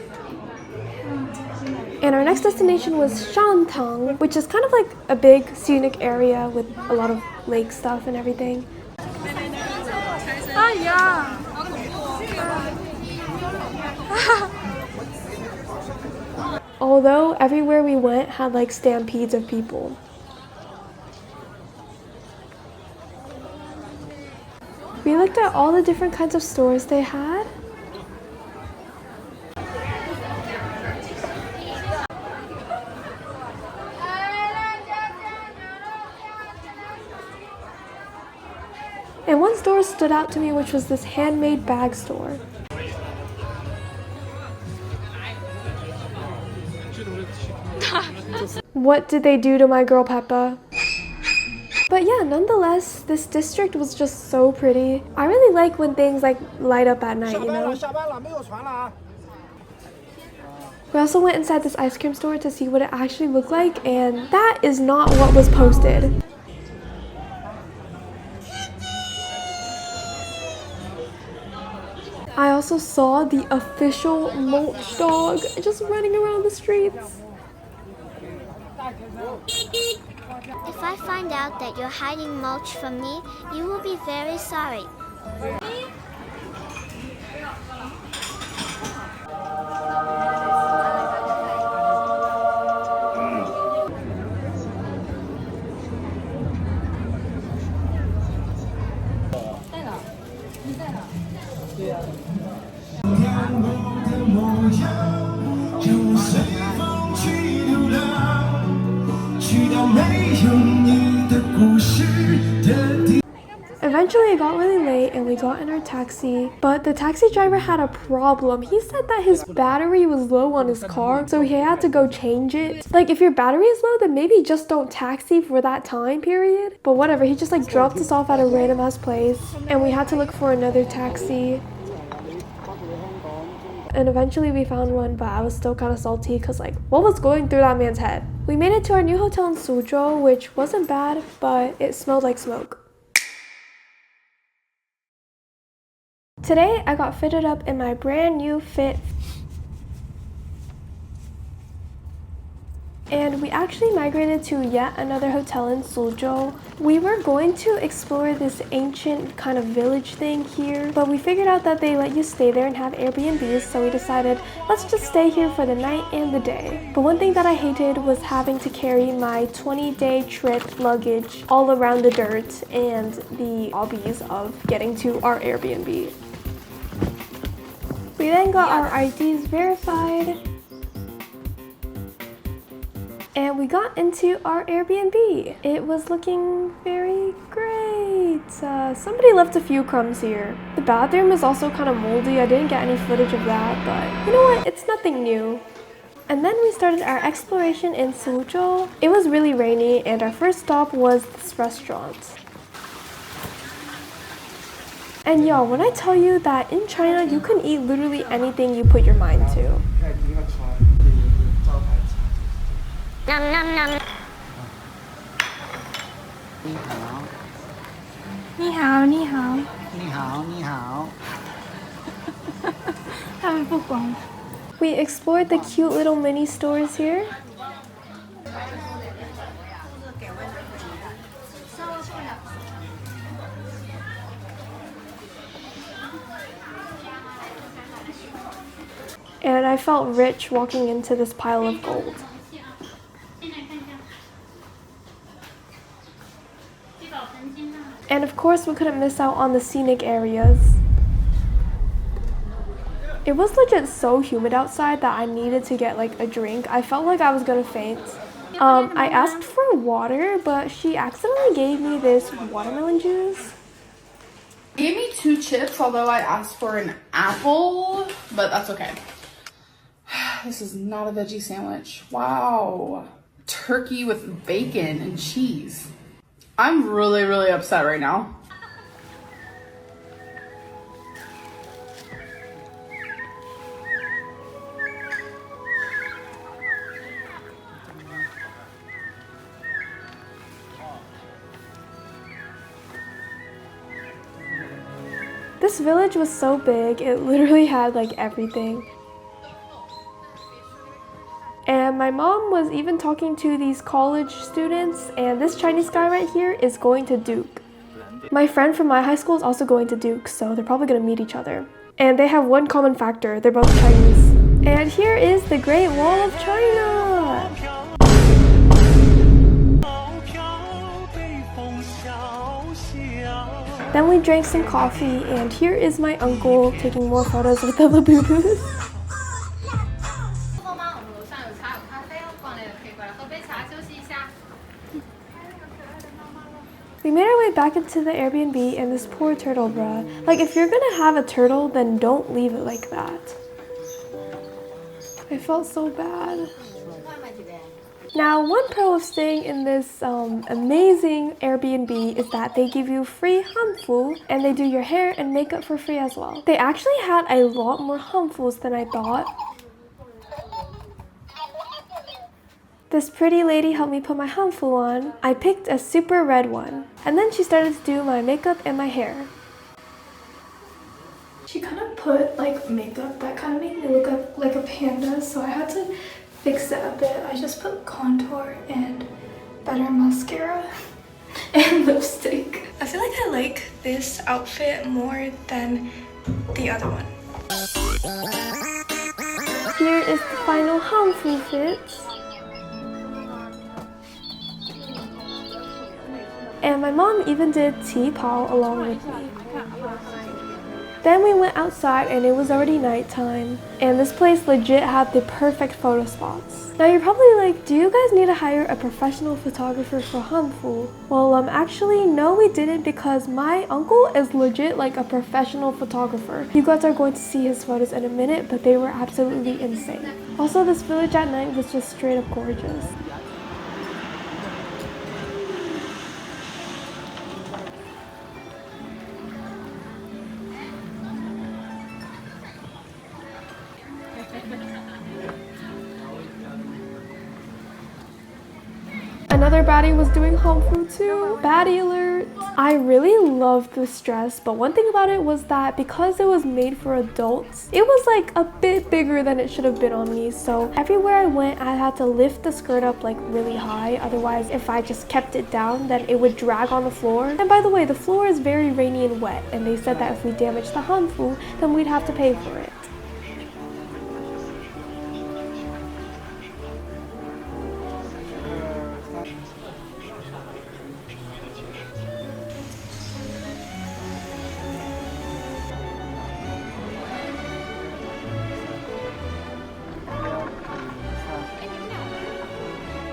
And our next destination was Shanghai, which is kind of like a big scenic area with a lot of lake stuff and everything. Ah, yeah. Although everywhere we went had like stampedes of people. We looked at all the different kinds of stores they had. And one store stood out to me, which was this handmade bag store. What did they do to my girl Peppa? But yeah, nonetheless, this district was just so pretty. I really like when things like light up at night, you know? We also went inside this ice cream store to see what it actually looked like, and that is not what was posted. I also saw the official mulch dog just running around the streets. If I find out that you're hiding mulch from me, you will be very sorry. Eventually it got really late and we got in our taxi, but the taxi driver had a problem. He said that his battery was low on his car, so he had to go change it. Like, if your battery is low, then maybe just don't taxi for that time period. But whatever, he just like dropped us off at a random ass place and we had to look for another taxi. And eventually we found one, but I was still kind of salty because like, what was going through that man's head? We made it to our new hotel in Suzhou, which wasn't bad, but it smelled like smoke. Today, I got fitted up in my brand new fit. And we actually migrated to yet another hotel in Suzhou. We were going to explore this ancient kind of village thing here, but we figured out that they let you stay there and have Airbnbs, so we decided, let's just stay here for the night and the day. But one thing that I hated was having to carry my 20-day trip luggage all around the dirt and the lobbies of getting to our Airbnb. We then got our IDs verified, and we got into our Airbnb. It was looking very great. Somebody left a few crumbs here. The bathroom is also kind of moldy. I didn't get any footage of that, but you know what? It's nothing new. And then we started our exploration in Suzhou. It was really rainy, and our first stop was this restaurant. And y'all, when I tell you that in China, you can eat literally anything you put your mind to. Nom nom nom. 你好，你好。你好，你好。他们不管。 We explored the cute little mini stores here. And I felt rich walking into this pile of gold. And of course, we couldn't miss out on the scenic areas. It was legit so humid outside that I needed to get like a drink. I felt like I was gonna faint. I asked for water, but she accidentally gave me this watermelon juice. Gave me 2 chips, although I asked for an apple, but that's okay. This is not a veggie sandwich. Wow. Turkey with bacon and cheese. I'm really, really upset right now. This village was so big, it literally had like everything. And my mom was even talking to these college students, and this Chinese guy right here is going to Duke. My friend from my high school is also going to Duke, so they're probably gonna meet each other. And they have one common factor, they're both Chinese. And here is the Great Wall of China! Then we drank some coffee, and here is my uncle taking more photos with the Labubus. We made our way back into the Airbnb, and this poor turtle, bruh. Like, if you're gonna have a turtle, then don't leave it like that. I felt so bad. Now, one pro of staying in this amazing Airbnb is that they give you free hanfu, and they do your hair and makeup for free as well. They actually had a lot more hanfus than I thought. This pretty lady helped me put my hanfu on. I picked a super red one. And then she started to do my makeup and my hair. She kind of put like makeup that kind of made me look up like a panda, so I had to fix it a bit. I just put contour and better mascara and lipstick. I feel like I like this outfit more than the other one. Here is the final hanfu fit. And my mom even did tea pao along with me. Then we went outside and it was already nighttime. And this place legit had the perfect photo spots. Now you're probably like, do you guys need to hire a professional photographer for hanfu? Well, actually, no we didn't, because my uncle is legit like a professional photographer. You guys are going to see his photos in a minute, but they were absolutely insane. Also, this village at night was just straight up gorgeous. Another baddie was doing hanfu too. Baddie alert! I really loved this dress, but one thing about it was that because it was made for adults, it was like a bit bigger than it should have been on me. So everywhere I went, I had to lift the skirt up like really high. Otherwise, if I just kept it down, then it would drag on the floor. And by the way, the floor is very rainy and wet, and they said that if we damaged the hanfu, then we'd have to pay for it.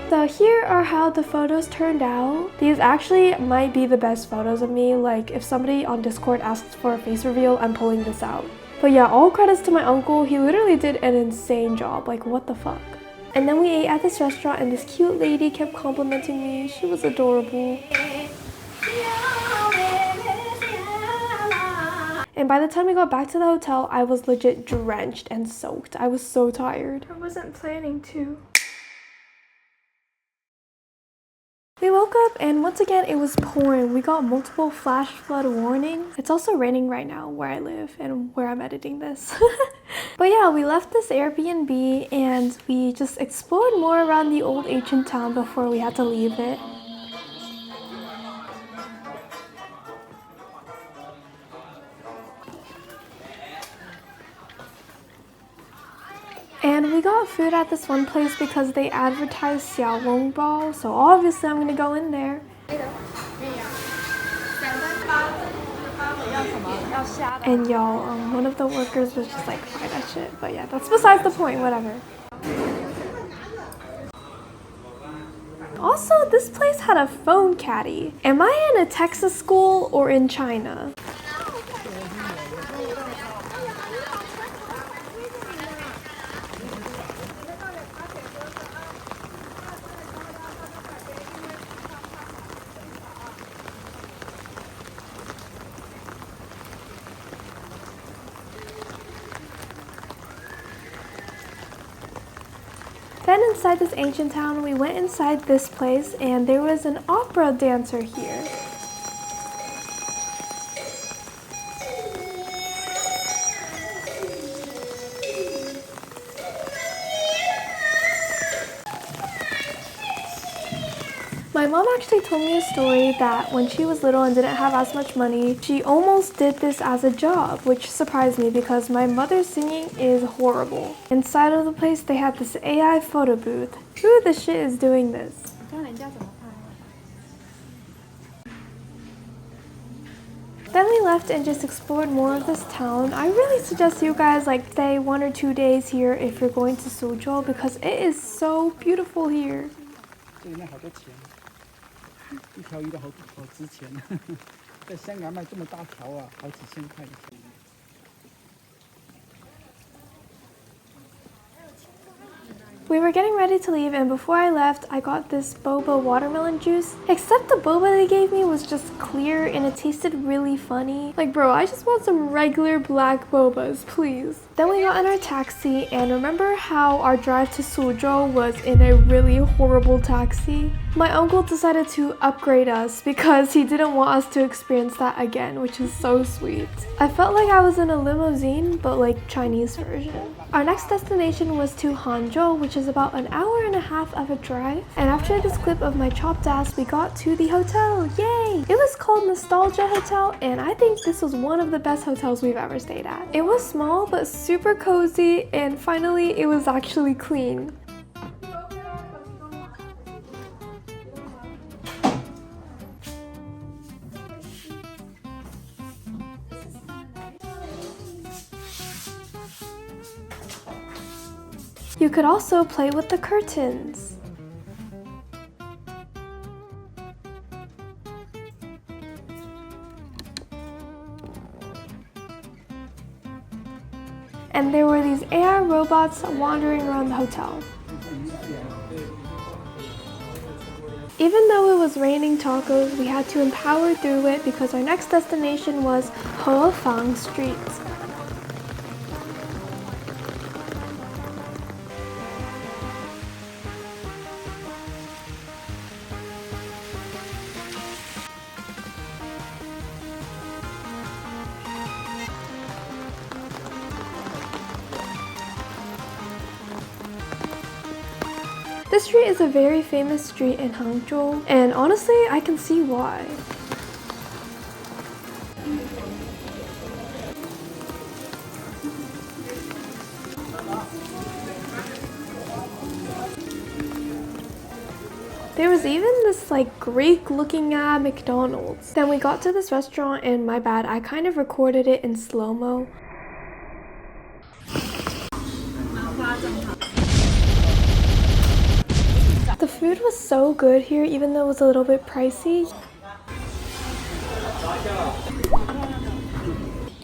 So here are how the photos turned out. These actually might be the best photos of me. Like, if somebody on Discord asks for a face reveal, I'm pulling this out. But yeah, all credits to my uncle. He literally did an insane job. Like, what the fuck? And then we ate at this restaurant, and this cute lady kept complimenting me. She was adorable. And by the time we got back to the hotel, I was legit drenched and soaked. I was so tired. I wasn't planning to. We woke up and once again it was pouring. We got multiple flash flood warnings. It's also raining right now where I live and where I'm editing this. But yeah, we left this Airbnb and we just explored more around the old ancient town before we had to leave it. And we got food at this one place because they advertised xiaolongbao, so obviously I'm gonna go in there. And y'all, one of the workers was just like, fry that shit. But yeah, that's besides the point, whatever. Also, this place had a phone caddy. Am I in a Texas school or in China? Then inside this ancient town, we went inside this place and there was an opera dancer here. My mom actually told me a story that when she was little and didn't have as much money, she almost did this as a job, which surprised me because my mother's singing is horrible. Inside of the place, they had this AI photo booth. Who the shit is doing this? Then we left and just explored more of this town. I really suggest you guys like stay 1 or 2 days here if you're going to Suzhou because it is so beautiful here. 这里面好多钱，一条鱼都好值钱，在香港卖这么大条啊，好几千块一条。 We were getting ready to leave and before I left, I got this boba watermelon juice. Except the boba they gave me was just clear and it tasted really funny. Like bro, I just want some regular black bobas, please. Then we got in our taxi and remember how our drive to Suzhou was in a really horrible taxi? My uncle decided to upgrade us because he didn't want us to experience that again, which is so sweet. I felt like I was in a limousine, but like Chinese version. Our next destination was to Hangzhou, which is about an hour and a half of a drive. And after this clip of my chopped ass, we got to the hotel. Yay! It was called Nostalgia Hotel, and I think this was one of the best hotels we've ever stayed at. It was small, but super cozy, and finally, it was actually clean. You could also play with the curtains. And there were these AI robots wandering around the hotel. Even though it was raining tacos, we had to empower through it because our next destination was Hefang Street. This street is a very famous street in Hangzhou, and honestly, I can see why. There was even this like Greek looking McDonald's. Then we got to this restaurant and my bad, I kind of recorded it in slow-mo. The food was so good here even though it was a little bit pricey.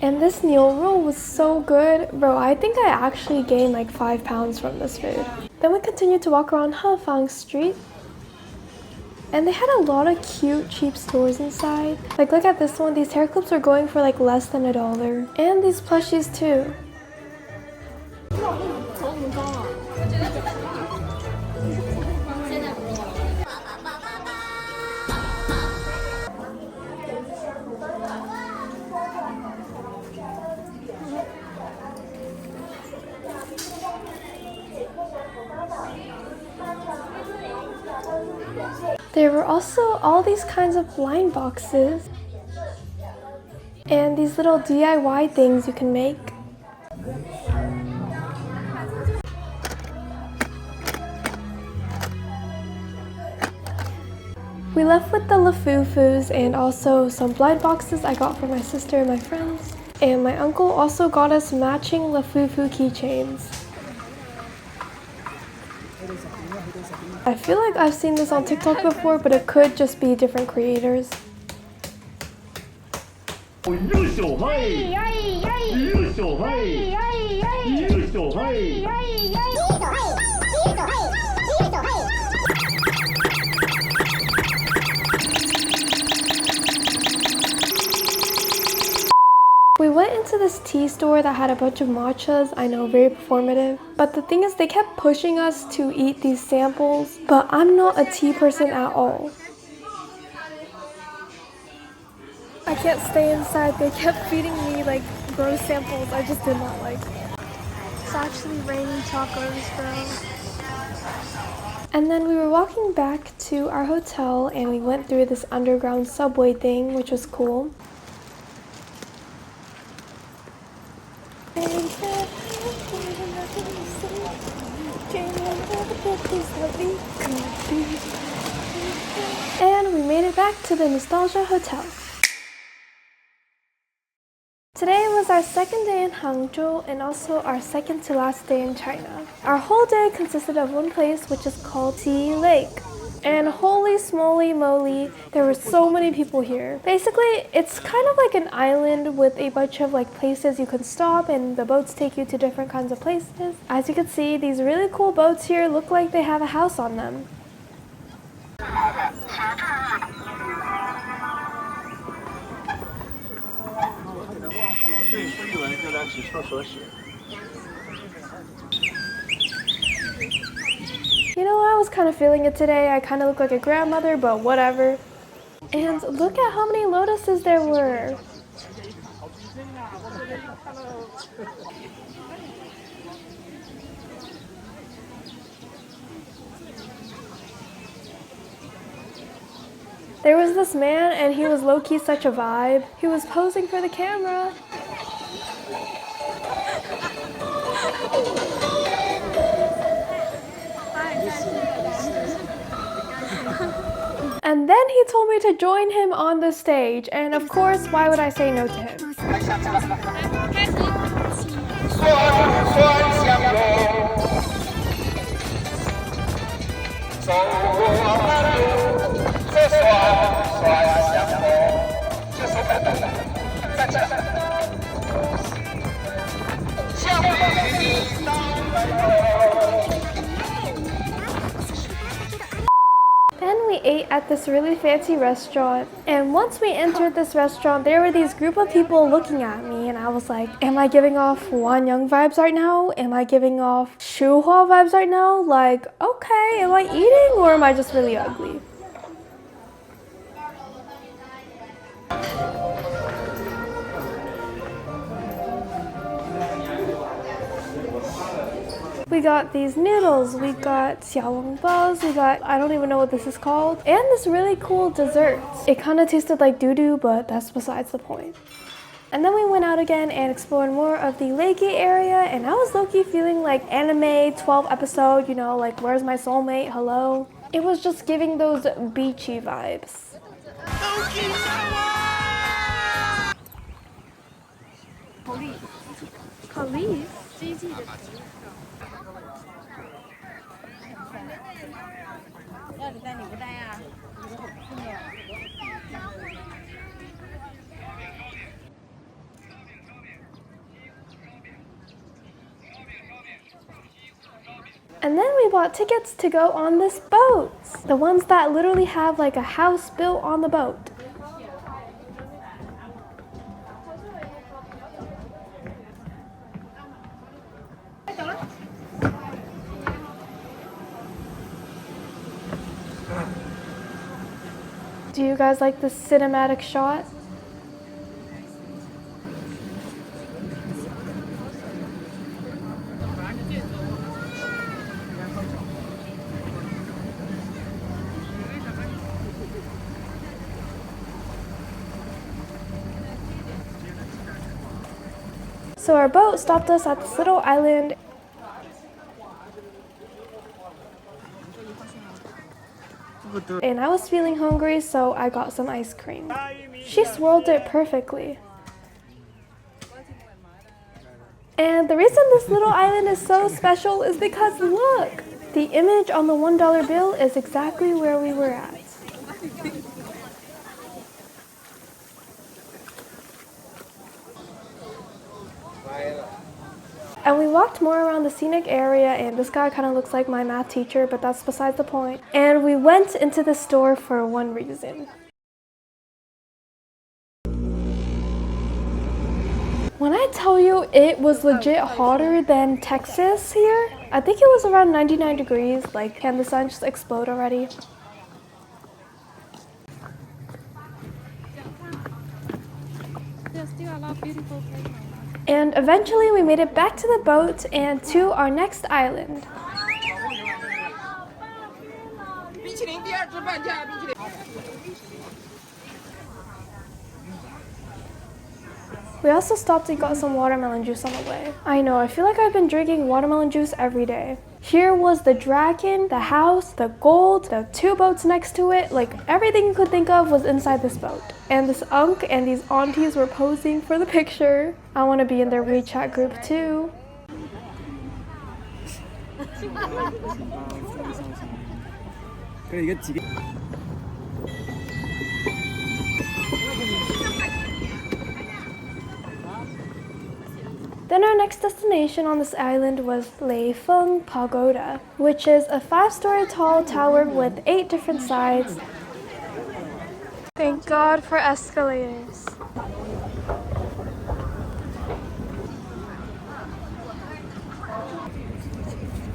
And this meal roll was so good. Bro, I think I actually gained like 5 pounds from this food. Then we continued to walk around Hefang Street. And they had a lot of cute, cheap stores inside. Like look at this one, these hair clips are going for like less than $1. And these plushies too. There were also all these kinds of blind boxes and these little DIY things you can make. We left with the lafufus and also some blind boxes I got for my sister and my friends. And my uncle also got us matching lafufu keychains. I feel like I've seen this on TikTok before, but it could just be different creators. We went into this tea store that had a bunch of matchas, I know, very performative. But the thing is, they kept pushing us to eat these samples, but I'm not a tea person at all. I can't stay inside. They kept feeding me like gross samples I just did not like. It's actually raining tacos, bro. And then we were walking back to our hotel and we went through this underground subway thing, which was cool. And we made it back to the Nostalgia Hotel. Today was our second day in Hangzhou and also our second to last day in China. Our whole day consisted of one place which is called Sea Lake. And holy smoly moly, there were so many people here. Basically, it's kind of like an island with a bunch of like places you can stop and the boats take you to different kinds of places. As you can see, these really cool boats here look like they have a house on them. You know, I was kind of feeling it today. I kind of look like a grandmother, but whatever. And look at how many lotuses there were. There was this man and he was low-key such a vibe. He was posing for the camera. And then he told me to join him on the stage, and of course, why would I say no to him? Then we ate at this really fancy restaurant, and once we entered this restaurant, there were these group of people looking at me, and I was like, am I giving off Wan Young vibes right now? Am I giving off Shu Hua vibes right now? Like, okay, am I eating or am I just really ugly? We got these noodles, we got xiaolongbaos, we got, I don't even know what this is called, and this really cool dessert. It kind of tasted like doo-doo, but that's besides the point. And then we went out again and explored more of the Lakey area, and I was low-key feeling like anime 12 episode, you know, like where's my soulmate, hello? It was just giving those beachy vibes. Police? And then we bought tickets to go on this boat. The ones that literally have like a house built on the boat. Do you guys like this cinematic shot? So our boat stopped us at this little island. And I was feeling hungry, so I got some ice cream. She swirled it perfectly. And the reason this little island is so special is because look! The image on the $1 bill is exactly where we were at. And we walked more around the scenic area, and this guy kind of looks like my math teacher, but that's besides the point. And we went into the store for one reason. When I tell you it was legit hotter than Texas here, I think it was around 99 degrees. Like, can the sun just explode already? There's still a lot of beautiful places. And eventually we made it back to the boat and to our next island. We also stopped and got some watermelon juice on the way. I know, I feel like I've been drinking watermelon juice every day. Here was the dragon, the house, the gold, the 2 boats next to it. Like, everything you could think of was inside this boat. And this unc and these aunties were posing for the picture. I want to be in their WeChat group too. Then our next destination on this island was Leifeng Pagoda, which is a 5-story tall tower with 8 different sides. Thank God for escalators.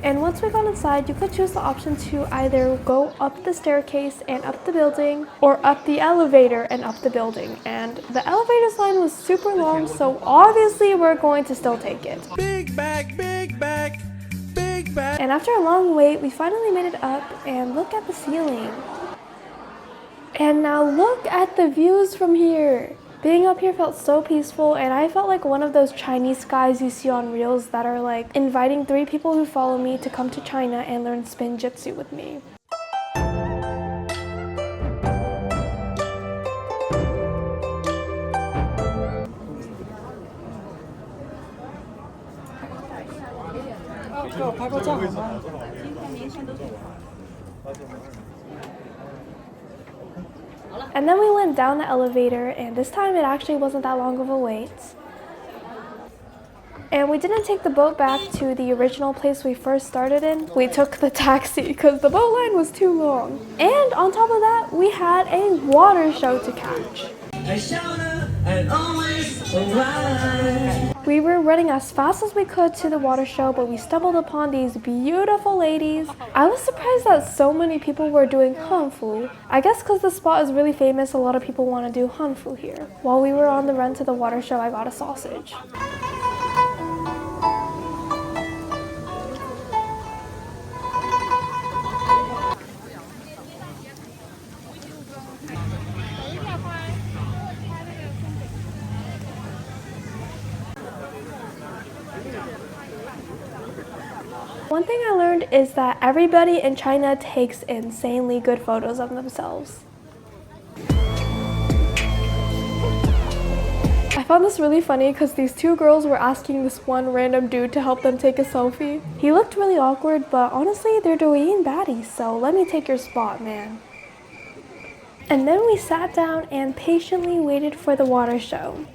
And once we got inside, you could choose the option to either go up the staircase and up the building, or up the elevator and up the building. And the elevator line was super long, so obviously we're going to still take it. Big back, big back, big back. And after a long wait, we finally made it up, and look at the ceiling. And now look at the views from here. Being up here felt so peaceful, and I felt like one of those Chinese guys you see on reels that are like inviting 3 people who follow me to come to China and learn spin jitsu with me. And then we went down the elevator, and this time it actually wasn't that long of a wait. And we didn't take the boat back to the original place we first started in. We took the taxi because the boat line was too long. And on top of that, we had a water show to catch. We were running as fast as we could to the water show, but we stumbled upon these beautiful ladies. I was surprised that so many people were doing hanfu. I guess because the spot is really famous, a lot of people want to do hanfu here. While we were on the run to the water show, I got a sausage. One thing I learned is that everybody in China takes insanely good photos of themselves. I found this really funny because these 2 girls were asking this one random dude to help them take a selfie. He looked really awkward, but honestly, they're Douyin baddies, so let me take your spot, man. And then we sat down and patiently waited for the water show.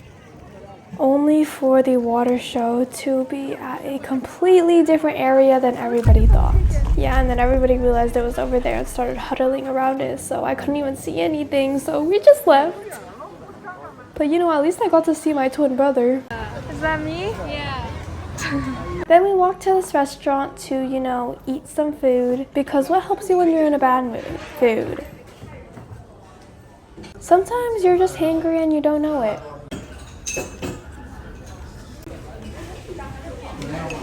Only for the water show to be at a completely different area than everybody thought. Yeah, and then everybody realized it was over there and started huddling around it, so I couldn't even see anything, so we just left. But you know, at least I got to see my twin brother. Is that me? Yeah. Then we walked to this restaurant to, you know, eat some food, because what helps you when you're in a bad mood? Food. Sometimes you're just hangry and you don't know it.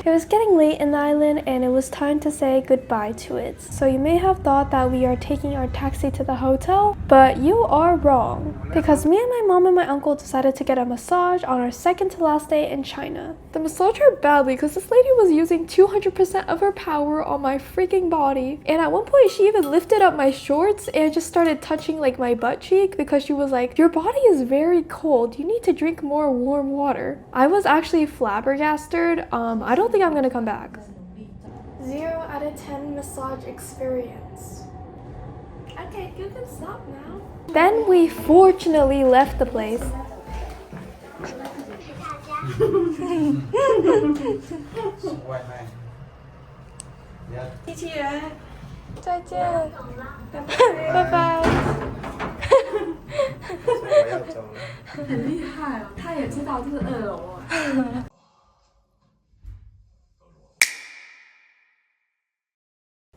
It was getting late in the island and it was time to say goodbye to it. So you may have thought that we are taking our taxi to the hotel, but you are wrong. Because me and my mom and my uncle decided to get a massage on our second to last day in China. The massage hurt badly because this lady was using 200% of her power on my freaking body. And at one point she even lifted up my shorts and just started touching like my butt cheek because she was like, your body is very cold. You need to drink more warm water. I was actually flabbergasted. I don't think I'm gonna come back. 0 out of 10 massage experience. Okay, you can stop now. Then we fortunately left the place. 机器人，再见，拜拜。很厉害哦，他也知道这是2楼啊。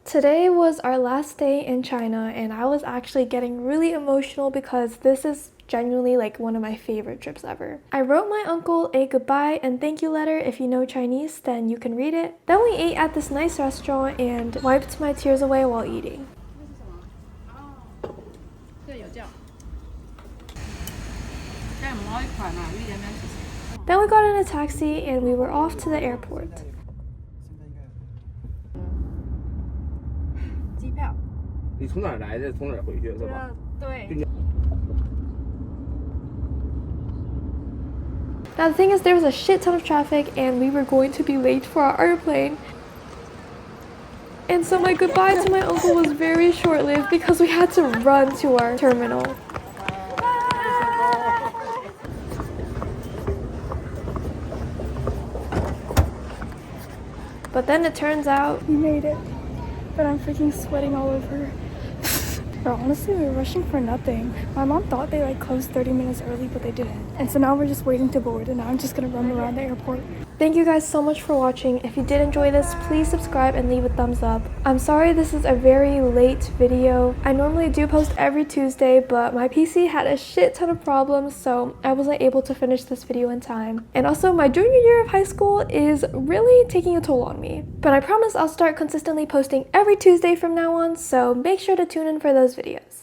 Today was our last day in China and I was actually getting really emotional because this is genuinely like one of my favorite trips ever. I wrote my uncle a goodbye and thank you letter. If you know Chinese, then you can read it. Then we ate at this nice restaurant and wiped my tears away while eating. 这有叫。梗係唔可以群啊！呢點樣？ Then we got in a taxi and we were off to the airport. 机票。你从哪儿来的？从哪儿回去是吧？对。 Now the thing is, there was a shit ton of traffic and we were going to be late for our airplane. And so my goodbye to my uncle was very short-lived because we had to run to our terminal. But then it turns out we made it. But I'm freaking sweating all over. Bro, honestly, we were rushing for nothing. My mom thought they like closed 30 minutes early, but they didn't. And so now we're just waiting to board, and now I'm just gonna run around the airport. Thank you guys so much for watching. If you did enjoy this, please subscribe and leave a thumbs up. I'm sorry this is a very late video. I normally do post every Tuesday, but my PC had a shit ton of problems, so I wasn't able to finish this video in time. And also, my junior year of high school is really taking a toll on me. But I promise I'll start consistently posting every Tuesday from now on, so make sure to tune in for those videos.